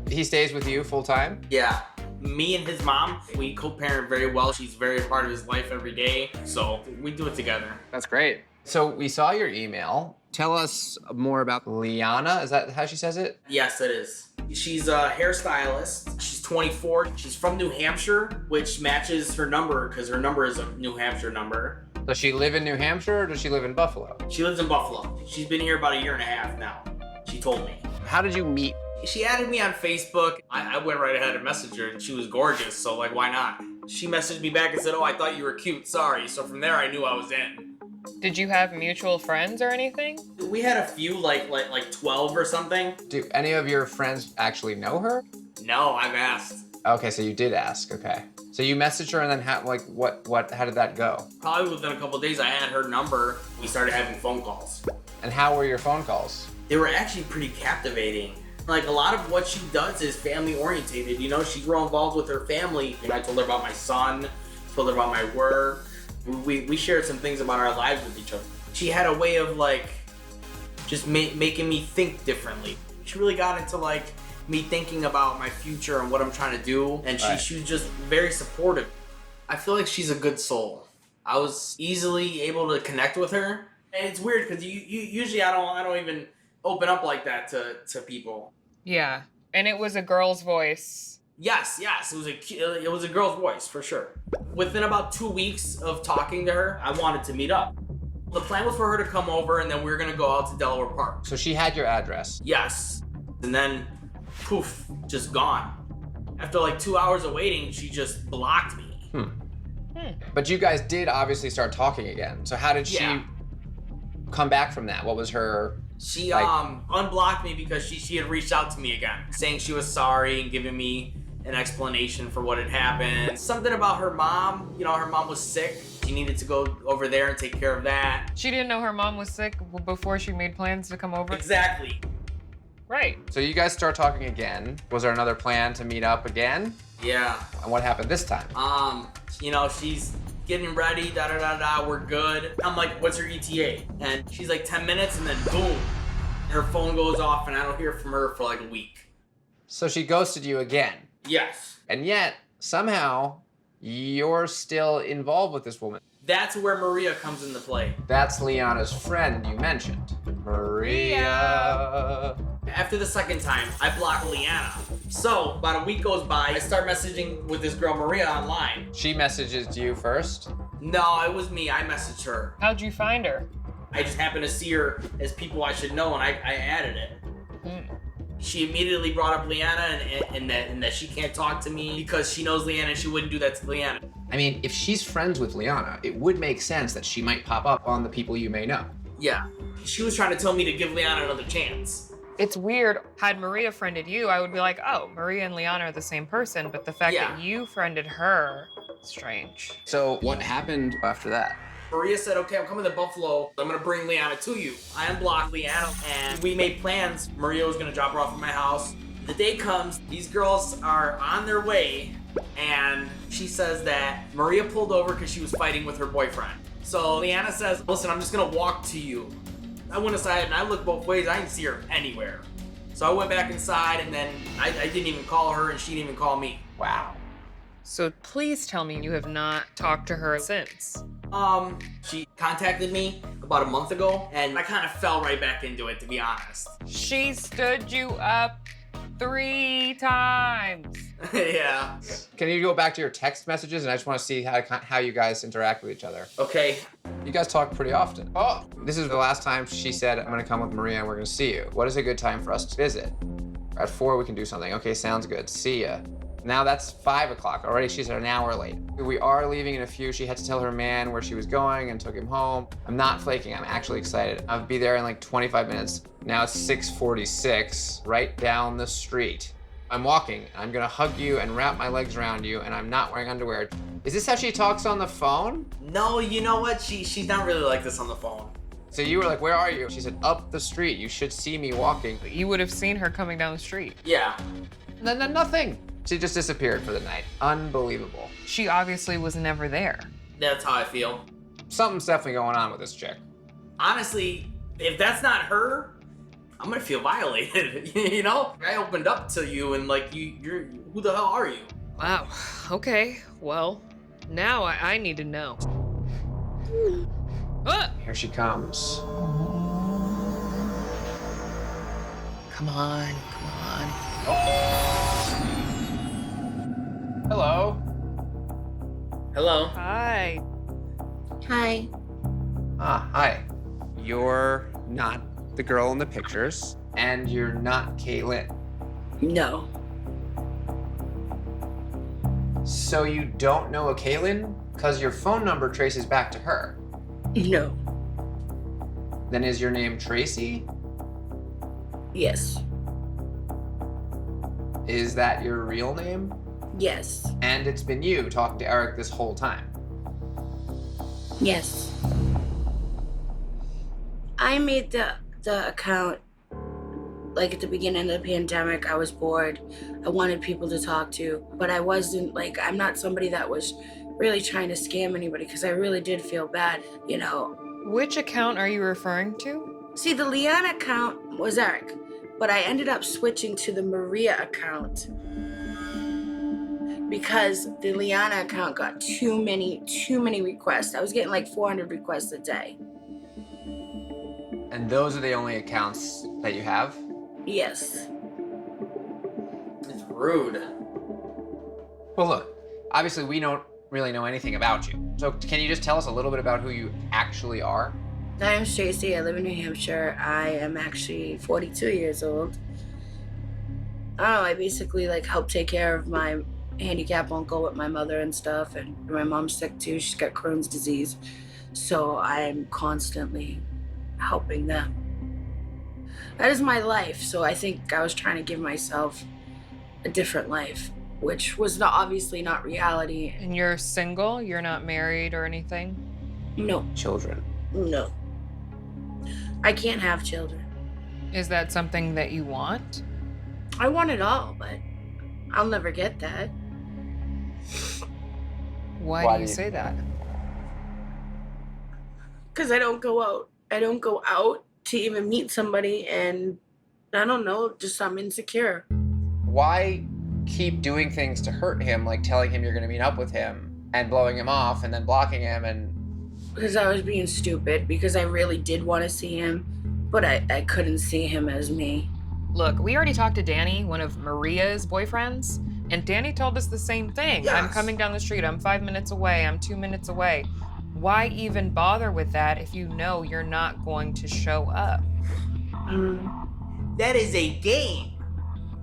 Speaker 2: He stays with you full time?
Speaker 20: Yeah. Me and his mom, we co-parent very well. She's very part of his life every day, so we do it together.
Speaker 2: That's great. So we saw your email. Tell us more about Liana. Is that how she says it?
Speaker 20: Yes, it is. She's a hairstylist. She's 24. She's from New Hampshire, which matches her number because her number is a New Hampshire number.
Speaker 2: Does she live in New Hampshire or does she live in Buffalo?
Speaker 20: She lives in Buffalo. She's been here about 1.5 years now, she told me.
Speaker 2: How did you meet?
Speaker 20: She added me on Facebook. I went right ahead and messaged her, and she was gorgeous, so like, why not? She messaged me back and said, oh, I thought you were cute, sorry. So from there, I knew I was in.
Speaker 9: Did you have mutual friends or anything?
Speaker 20: We had a few, like 12 or something.
Speaker 2: Do any of your friends actually know her?
Speaker 20: No, I've asked.
Speaker 2: Okay, so you did ask, okay. So you messaged her and then how did that go?
Speaker 20: Probably within a couple of days, I had her number. We started having phone calls.
Speaker 2: And how were your phone calls?
Speaker 20: They were actually pretty captivating. Like, a lot of what she does is family orientated. You know, she's real involved with her family. And I told her about my son, told her about my work. We shared some things about our lives with each other. She had a way of like, just making me think differently. She really got into like, me thinking about my future and what I'm trying to do. And she was just very supportive. I feel like she's a good soul. I was easily able to connect with her. And it's weird because usually I don't even open up like that to people.
Speaker 9: Yeah, and it was a girl's voice.
Speaker 20: Yes, it was a girl's voice for sure. Within about 2 weeks of talking to her, I wanted to meet up. The plan was for her to come over and then we were gonna go out to Delaware Park.
Speaker 2: So she had your address?
Speaker 20: Yes, and then poof, just gone. After like 2 hours of waiting, she just blocked me.
Speaker 2: But you guys did obviously start talking again. So how did she come back from that? What was her...
Speaker 20: She unblocked me because she had reached out to me again, saying she was sorry and giving me an explanation for what had happened. Something about her mom, you know, her mom was sick. She needed to go over there and take care of that.
Speaker 9: She didn't know her mom was sick before she made plans to come over?
Speaker 20: Exactly.
Speaker 9: Right.
Speaker 2: So you guys start talking again. Was there another plan to meet up again?
Speaker 20: Yeah.
Speaker 2: And what happened this time?
Speaker 20: You know, she's getting ready, we're good. I'm like, what's your ETA? And she's like 10 minutes and then boom, her phone goes off and I don't hear from her for like a week.
Speaker 2: So she ghosted you again?
Speaker 20: Yes.
Speaker 2: And yet, somehow, you're still involved with this woman.
Speaker 20: That's where Maria comes into play.
Speaker 2: That's Liana's friend you mentioned. Maria.
Speaker 20: After the second time, I block Liana. So, about a week goes by, I start messaging with this girl, Maria, online.
Speaker 2: She messages you first?
Speaker 20: No, it was me. I messaged her.
Speaker 9: How'd you find her?
Speaker 20: I just happened to see her as people I should know, and I added it. She immediately brought up Liana and that she can't talk to me because she knows Liana and she wouldn't do that to Liana.
Speaker 2: I mean, if she's friends with Liana, it would make sense that she might pop up on the people you may know.
Speaker 20: Yeah. She was trying to tell me to give Liana another chance.
Speaker 9: It's weird. Had Maria friended you, I would be like, oh, Maria and Liana are the same person, but the fact that you friended her, strange.
Speaker 2: So what happened after that?
Speaker 20: Maria said, okay, I'm coming to Buffalo. I'm gonna bring Liana to you. I unblocked Liana and we made plans. Maria was gonna drop her off at my house. The day comes, these girls are on their way and she says that Maria pulled over because she was fighting with her boyfriend. So Liana says, listen, I'm just gonna walk to you. I went inside and I looked both ways. I didn't see her anywhere. So I went back inside and then I didn't even call her and she didn't even call me.
Speaker 2: Wow.
Speaker 9: So please tell me you have not talked to her since.
Speaker 20: She contacted me about a month ago and I kind of fell right back into it, to be honest.
Speaker 9: She stood you up? 3 times.
Speaker 20: Yeah.
Speaker 2: Can you go back to your text messages? And I just want to see how you guys interact with each other.
Speaker 20: Okay.
Speaker 2: You guys talk pretty often. Oh, this is the last time she said, I'm gonna come with Maria and we're gonna see you. What is a good time for us to visit? At 4, we can do something. Okay, sounds good. See ya. Now that's 5 o'clock. Already she's an hour late. We are leaving in a few. She had to tell her man where she was going and took him home. I'm not flaking, I'm actually excited. I'll be there in like 25 minutes. Now it's 6:46, right down the street. I'm walking, I'm gonna hug you and wrap my legs around you, and I'm not wearing underwear. Is this how she talks on the phone?
Speaker 20: No, you know what? She's not really like this on the phone.
Speaker 2: So you were like, where are you? She said, up the street. You should see me walking.
Speaker 9: You would have seen her coming down the street.
Speaker 20: Yeah.
Speaker 2: Then nothing. She just disappeared for the night. Unbelievable.
Speaker 9: She obviously was never there.
Speaker 20: That's how I feel.
Speaker 2: Something's definitely going on with this chick.
Speaker 20: Honestly, if that's not her, I'm gonna feel violated. You know? I opened up to you and like you're who the hell are you?
Speaker 9: Wow. Okay. Well, now I need to know. Ah!
Speaker 2: Here she comes.
Speaker 9: Come on.
Speaker 2: Hello.
Speaker 20: Hello.
Speaker 9: Hi.
Speaker 6: Hi.
Speaker 2: Hi. You're not the girl in the pictures, and you're not Caitlin.
Speaker 6: No.
Speaker 2: So you don't know a Caitlin? Because your phone number traces back to her.
Speaker 6: No.
Speaker 2: Then is your name Tracy?
Speaker 6: Yes.
Speaker 2: Is that your real name?
Speaker 6: Yes.
Speaker 2: And it's been you talking to Eric this whole time.
Speaker 6: Yes. I made the account like at the beginning of the pandemic. I was bored. I wanted people to talk to, but I wasn't like, I'm not somebody that was really trying to scam anybody because I really did feel bad, you know.
Speaker 9: Which account are you referring to?
Speaker 6: See, the Leanna account was Eric, but I ended up switching to the Maria account because the Leanna account got too many requests. I was getting like 400 requests a day.
Speaker 2: And those are the only accounts that you have?
Speaker 6: Yes.
Speaker 20: It's rude.
Speaker 2: Well, look, obviously we don't really know anything about you. So can you just tell us a little bit about who you actually are?
Speaker 6: My name's Tracy. I live in New Hampshire. I am actually 42 years old. I don't know, I basically like help take care of my handicapped uncle with my mother and stuff, and my mom's sick too. She's got Crohn's disease. So I'm constantly helping them. That is my life. So I think I was trying to give myself a different life, which was obviously not reality.
Speaker 9: And you're single? You're not married or anything?
Speaker 6: No.
Speaker 2: Children?
Speaker 6: No. I can't have children.
Speaker 9: Is that something that you want?
Speaker 6: I want it all, but I'll never get that.
Speaker 9: Why do you say that?
Speaker 6: Because I don't go out. I don't go out to even meet somebody, and I don't know, just I'm insecure.
Speaker 2: Why keep doing things to hurt him, like telling him you're gonna meet up with him and blowing him off and then blocking him and...
Speaker 6: Because I was being stupid, because I really did want to see him, but I couldn't see him as me.
Speaker 9: Look, we already talked to Danny, one of Maria's boyfriends, and Danny told us the same thing.
Speaker 6: Yes.
Speaker 9: I'm coming down the street, I'm 5 minutes away, I'm 2 minutes away. Why even bother with that if you know you're not going to show up?
Speaker 20: That is a game.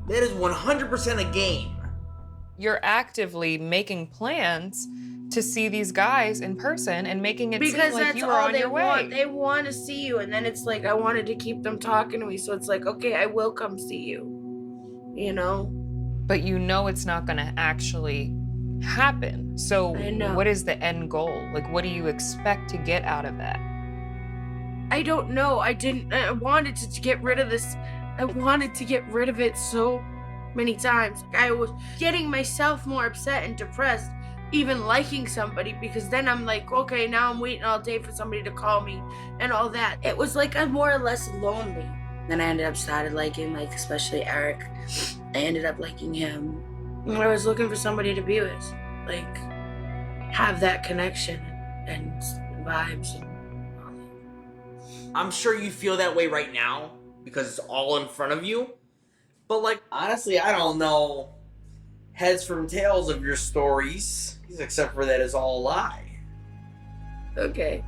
Speaker 20: That is 100% a game.
Speaker 9: You're actively making plans to see these guys in person and making it
Speaker 6: Because
Speaker 9: seem like
Speaker 6: that's
Speaker 9: you were
Speaker 6: all
Speaker 9: on
Speaker 6: they
Speaker 9: your
Speaker 6: want.
Speaker 9: way.
Speaker 6: They want to see you, and then it's like I wanted to keep them talking to me, so it's like, okay, I will come see you. You know?
Speaker 9: But you know it's not going to actually happen. So
Speaker 6: I know.
Speaker 9: what is the end goal? Like, what do you expect to get out of that?
Speaker 6: I don't know. I wanted to get rid of this. I wanted to get rid of it so many times. I was getting myself more upset and depressed, even liking somebody, because then I'm like, okay, now I'm waiting all day for somebody to call me and all that. It was like I'm more or less lonely. Then I ended up started liking, like, especially Eric. I ended up liking him. And I was looking for somebody to be with, like, have that connection and vibes.
Speaker 20: I'm sure you feel that way right now because it's all in front of you. But like, honestly, I don't know heads from tails of your stories, except for that it's all a lie.
Speaker 9: Okay.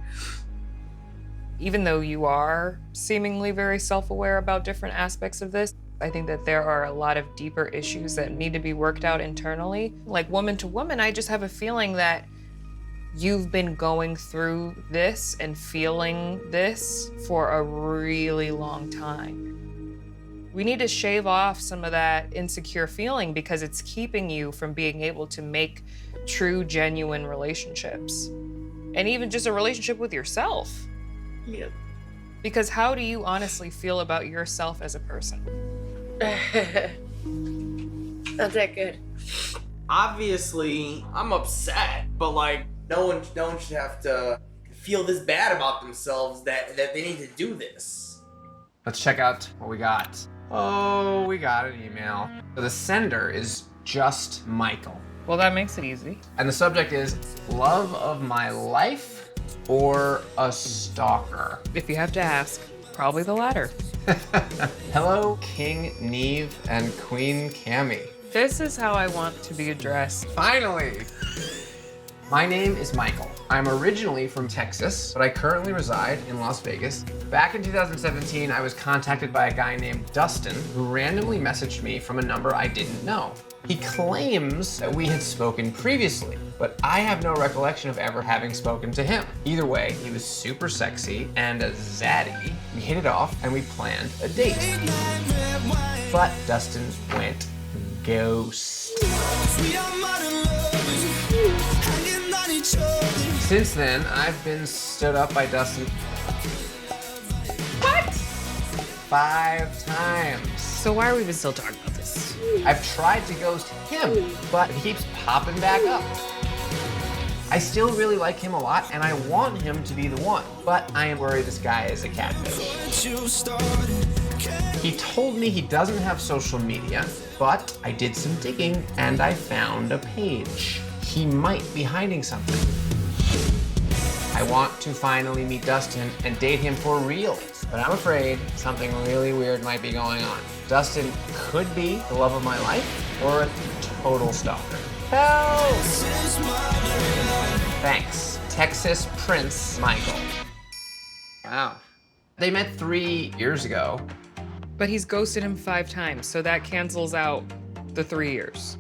Speaker 9: Even though you are seemingly very self-aware about different aspects of this, I think that there are a lot of deeper issues that need to be worked out internally. Like woman to woman, I just have a feeling that you've been going through this and feeling this for a really long time. We need to shave off some of that insecure feeling because it's keeping you from being able to make true, genuine relationships. And even just a relationship with yourself.
Speaker 20: Yeah.
Speaker 9: Because how do you honestly feel about yourself as a person?
Speaker 11: Not that good.
Speaker 20: Obviously, I'm upset, but like, no one should have to feel this bad about themselves that they need to do this.
Speaker 3: Let's check out what we got. Oh, we got an email. So the sender is just Michael.
Speaker 9: Well, that makes it easy.
Speaker 3: And the subject is love of my life or a stalker?
Speaker 9: If you have to ask, probably the latter.
Speaker 3: Hello, King Neve and Queen Cammy.
Speaker 9: This is how I want to be addressed.
Speaker 3: Finally! My name is Michael. I'm originally from Texas, but I currently reside in Las Vegas. Back in 2017, I was contacted by a guy named Dustin who randomly messaged me from a number I didn't know. He claims that we had spoken previously, but I have no recollection of ever having spoken to him. Either way, he was super sexy and a zaddy. We hit it off and we planned a date. But Dustin went ghost. Since then, I've been stood up by Dustin.
Speaker 9: What?
Speaker 3: 5 times.
Speaker 9: So why are we even still talking about this?
Speaker 3: I've tried to ghost him, but he keeps popping back up. I still really like him a lot, and I want him to be the one, but I am worried this guy is a catfish. He told me he doesn't have social media, but I did some digging and I found a page. He might be hiding something. I want to finally meet Dustin and date him for real, but I'm afraid something really weird might be going on. Dustin could be the love of my life or a total stalker. Help! Thanks, Texas Prince Michael. Wow. They met 3 years ago.
Speaker 9: But he's ghosted him 5 times, so that cancels out the 3 years.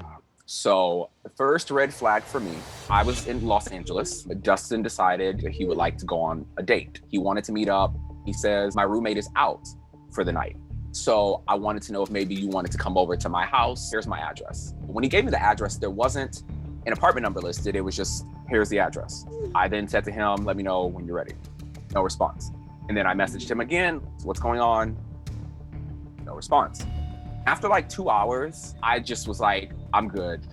Speaker 21: So the first red flag for me, I was in Los Angeles. Dustin decided he would like to go on a date. He wanted to meet up. He says, my roommate is out for the night. So I wanted to know if maybe you wanted to come over to my house. Here's my address. When he gave me the address, there wasn't an apartment number listed. It was just, here's the address. I then said to him, let me know when you're ready. No response. And then I messaged him again, what's going on? No response. After like 2 hours, I just was like, I'm good.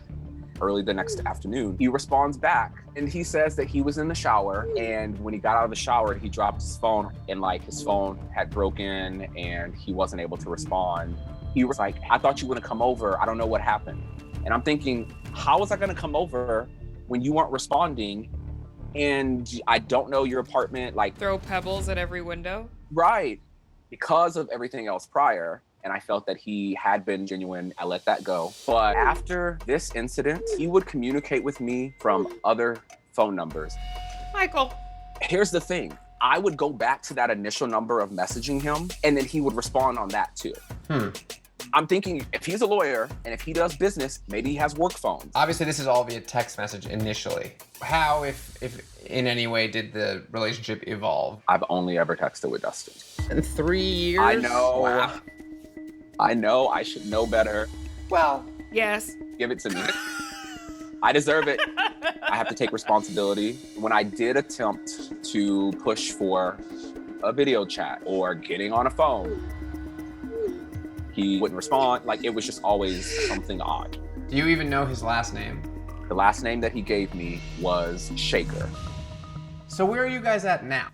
Speaker 21: Early the next afternoon, he responds back and he says that he was in the shower, and when he got out of the shower, he dropped his phone and like his phone had broken and he wasn't able to respond. He was like, I thought you were gonna come over. I don't know what happened. And I'm thinking, how was I gonna come over when you weren't responding and I don't know your apartment? Like,
Speaker 9: throw pebbles at every window?
Speaker 21: Right. Because of everything else prior, and I felt that he had been genuine, I let that go. But after this incident, he would communicate with me from other phone numbers.
Speaker 9: Michael.
Speaker 21: Here's the thing. I would go back to that initial number of messaging him, and then he would respond on that too. I'm thinking, if he's a lawyer and if he does business, maybe he has work phones.
Speaker 3: Obviously, this is all via text message initially. How, if in any way, did the relationship evolve?
Speaker 21: I've only ever texted with Dustin.
Speaker 3: In 3 years?
Speaker 21: I know.
Speaker 3: Wow.
Speaker 21: I know. I should know better.
Speaker 3: Well,
Speaker 9: yes.
Speaker 21: Give it to me. I deserve it. I have to take responsibility. When I did attempt to push for a video chat or getting on a phone, he wouldn't respond. Like, it was just always something odd.
Speaker 3: Do you even know his last name?
Speaker 21: The last name that he gave me was Shaker.
Speaker 3: So where are you guys at now?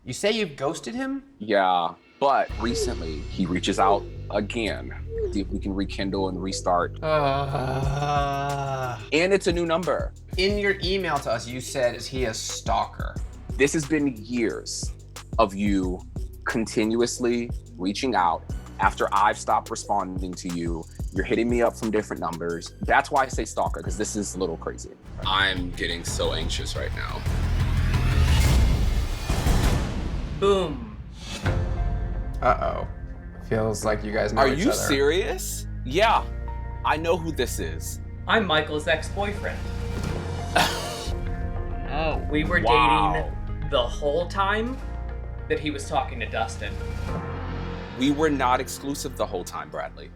Speaker 3: You say you've ghosted him?
Speaker 21: Yeah, but recently he reaches out again. See if we can rekindle and restart. And it's a new number.
Speaker 3: In your email to us, you said, is he a stalker?
Speaker 21: This has been years of you continuously reaching out, After I've stopped responding to you, you're hitting me up from different numbers. That's why I say stalker, because this is a little crazy. I'm getting so anxious right now.
Speaker 2: Boom.
Speaker 3: Uh-oh. Feels like you guys know each other.
Speaker 21: Are you serious? Yeah, I know who this is.
Speaker 4: I'm Michael's ex-boyfriend.
Speaker 21: Oh,
Speaker 4: We were
Speaker 21: wow.
Speaker 4: dating the whole time that he was talking to Dustin.
Speaker 21: We were not exclusive the whole time, Bradley.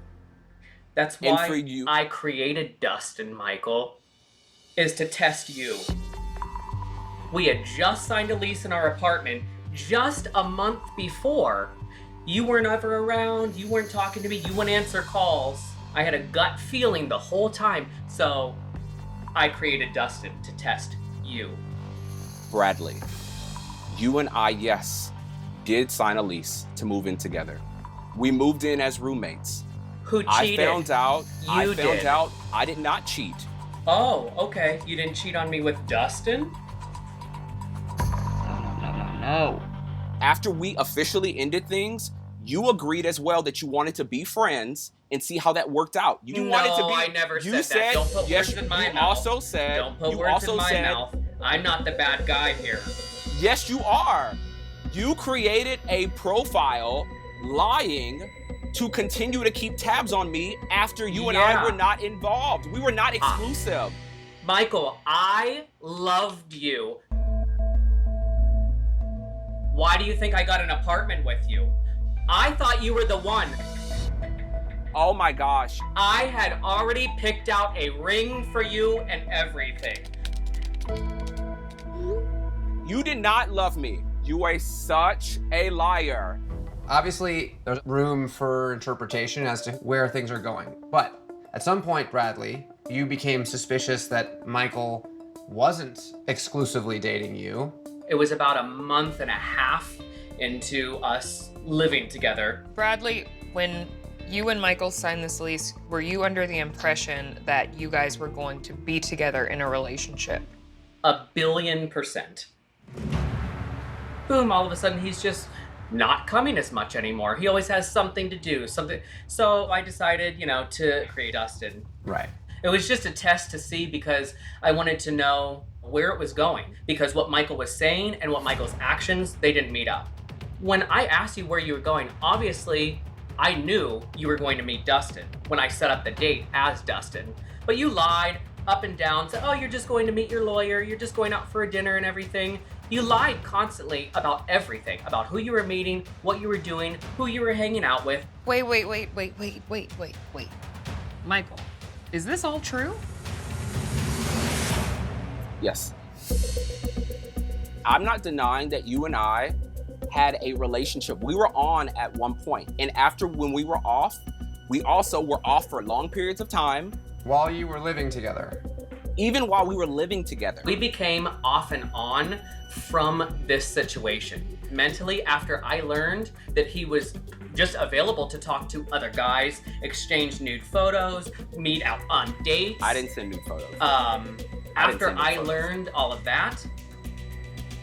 Speaker 4: That's
Speaker 21: And
Speaker 4: why
Speaker 21: for you-
Speaker 4: I created Dustin, Michael, is to test you. We had just signed a lease in our apartment just a month before. You weren't ever around, you weren't talking to me, you wouldn't answer calls. I had a gut feeling the whole time, so I created Dustin to test you.
Speaker 21: Bradley, you and I, yes, did sign a lease to move in together. We moved in as roommates.
Speaker 4: Who cheated?
Speaker 21: I found out
Speaker 4: did.
Speaker 21: I did not cheat.
Speaker 4: Oh, okay. You didn't cheat on me with Dustin?
Speaker 21: No. After we officially ended things, you agreed as well that you wanted to be friends and see how that worked out. You
Speaker 4: No,
Speaker 21: wanted to be.
Speaker 4: I never
Speaker 21: you
Speaker 4: said that. Don't put
Speaker 21: yes,
Speaker 4: words in my
Speaker 21: you
Speaker 4: mouth.
Speaker 21: also said.
Speaker 4: Don't put
Speaker 21: you
Speaker 4: words
Speaker 21: also
Speaker 4: in my
Speaker 21: said,
Speaker 4: mouth. I'm not the bad guy here.
Speaker 21: Yes, you are. You created a profile lying to continue to keep tabs on me after you and I
Speaker 4: Yeah.
Speaker 21: were not involved. We were not exclusive.
Speaker 4: Michael, I loved you. Why do you think I got an apartment with you? I thought you were the one.
Speaker 21: Oh my gosh.
Speaker 4: I had already picked out a ring for you and everything.
Speaker 21: You did not love me. You are such a liar.
Speaker 3: Obviously, there's room for interpretation as to where things are going. But at some point, Bradley, you became suspicious that Michael wasn't exclusively dating you.
Speaker 4: It was about a month and a half into us living together.
Speaker 9: Bradley, when you and Michael signed this lease, were you under the impression that you guys were going to be together in a relationship?
Speaker 4: 1,000,000,000%. Boom, all of a sudden he's just not coming as much anymore. He always has something to do, something. So I decided, to create Dustin.
Speaker 3: Right.
Speaker 4: It was just a test to see because I wanted to know where it was going. Because what Michael was saying and what Michael's actions, they didn't meet up. When I asked you where you were going, obviously I knew you were going to meet Dustin when I set up the date as Dustin. But you lied up and down, said, oh, you're just going to meet your lawyer, you're just going out for a dinner and everything. You lied constantly about everything, about who you were meeting, what you were doing, who you were hanging out with.
Speaker 9: Wait. Michael, is this all true?
Speaker 21: Yes. I'm not denying that you and I had a relationship. We were on at one point, and after when we were off, we also were off for long periods of time.
Speaker 3: While you were living together.
Speaker 21: Even while we were living together.
Speaker 4: We became off and on from this situation. Mentally, after I learned that he was just available to talk to other guys, exchange nude photos, meet out on dates.
Speaker 21: I didn't send nude photos.
Speaker 4: After I learned all of that,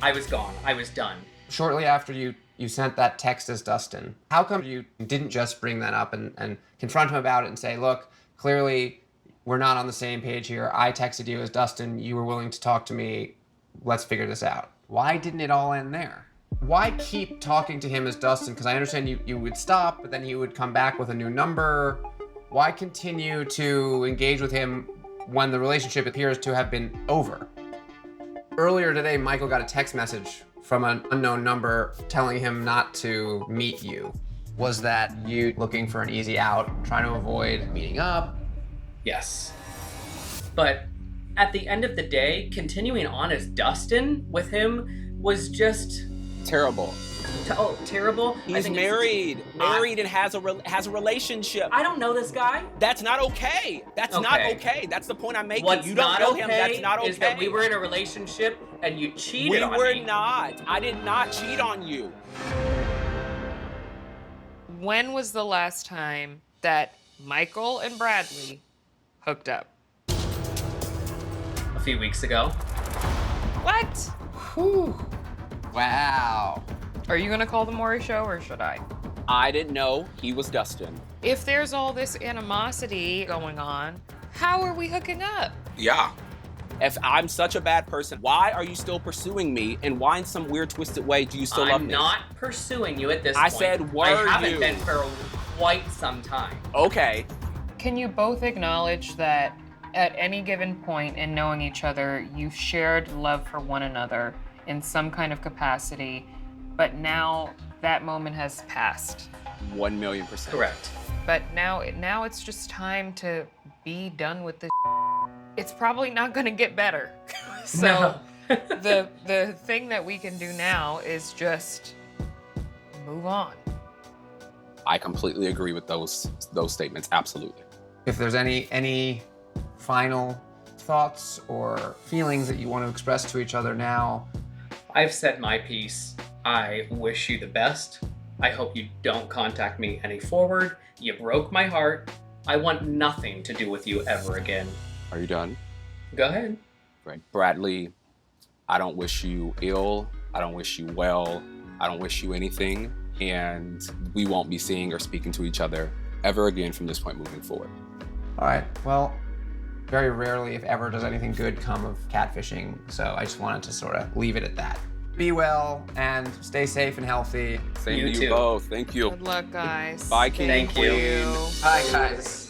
Speaker 4: I was gone. I was done.
Speaker 3: Shortly after you sent that text as Dustin, how come you didn't just bring that up and confront him about it and say, look, clearly we're not on the same page here. I texted you as Dustin. You were willing to talk to me. Let's figure this out. Why didn't it all end there? Why keep talking to him as Dustin? Because I understand you would stop, but then he would come back with a new number. Why continue to engage with him when the relationship appears to have been over? Earlier today, Michael got a text message from an unknown number telling him not to meet you. Was that you looking for an easy out, trying to avoid meeting up?
Speaker 4: Yes. But at the end of the day, continuing on as Dustin with him was just
Speaker 21: terrible.
Speaker 4: Terrible.
Speaker 21: He's married and has a relationship.
Speaker 4: I don't know this guy.
Speaker 21: That's not okay. That's not okay. That's the point I'm making.
Speaker 4: What's
Speaker 21: you don't
Speaker 4: not
Speaker 21: know
Speaker 4: okay
Speaker 21: him. That's not okay.
Speaker 4: Is that we were in a relationship and you cheated on me.
Speaker 21: We were not. I did not cheat on you.
Speaker 9: When was the last time that Michael and Bradley hooked up?
Speaker 4: A few weeks ago.
Speaker 9: What?
Speaker 3: Whew. Wow.
Speaker 9: Are you gonna call the Maury show or should I?
Speaker 21: I didn't know he was Dustin.
Speaker 9: If there's all this animosity going on, how are we hooking up?
Speaker 21: Yeah. If I'm such a bad person, why are you still pursuing me? And why in some weird, twisted way do you still love
Speaker 4: I'm
Speaker 21: me?
Speaker 4: not pursuing you at this
Speaker 21: I
Speaker 4: point.
Speaker 21: said, were
Speaker 4: I haven't
Speaker 21: you?
Speaker 4: been for quite some time.
Speaker 21: Okay.
Speaker 9: Can you both acknowledge that at any given point in knowing each other, you've shared love for one another in some kind of capacity, but now that moment has passed?
Speaker 21: 1,000,000%.
Speaker 9: Correct. But now it's just time to be done with this. It's probably not going to get better. So the thing that we can do now is just move on.
Speaker 21: I completely agree with those statements. Absolutely.
Speaker 2: If there's any final thoughts or feelings that you want to express to each other now.
Speaker 4: I've said my piece. I wish you the best. I hope you don't contact me any forward. You broke my heart. I want nothing to do with you ever again.
Speaker 21: Are you done?
Speaker 4: Go ahead.
Speaker 21: Right. Bradley, I don't wish you ill. I don't wish you well. I don't wish you anything. And we won't be seeing or speaking to each other ever again from this point moving forward.
Speaker 2: All right, well, very rarely, if ever, does anything good come of catfishing. So I just wanted to sort of leave it at that. Be well and stay safe and healthy.
Speaker 21: Same to you both. Thank you.
Speaker 9: Good luck, guys.
Speaker 21: Bye, King.
Speaker 4: Thank you.
Speaker 2: Bye, guys.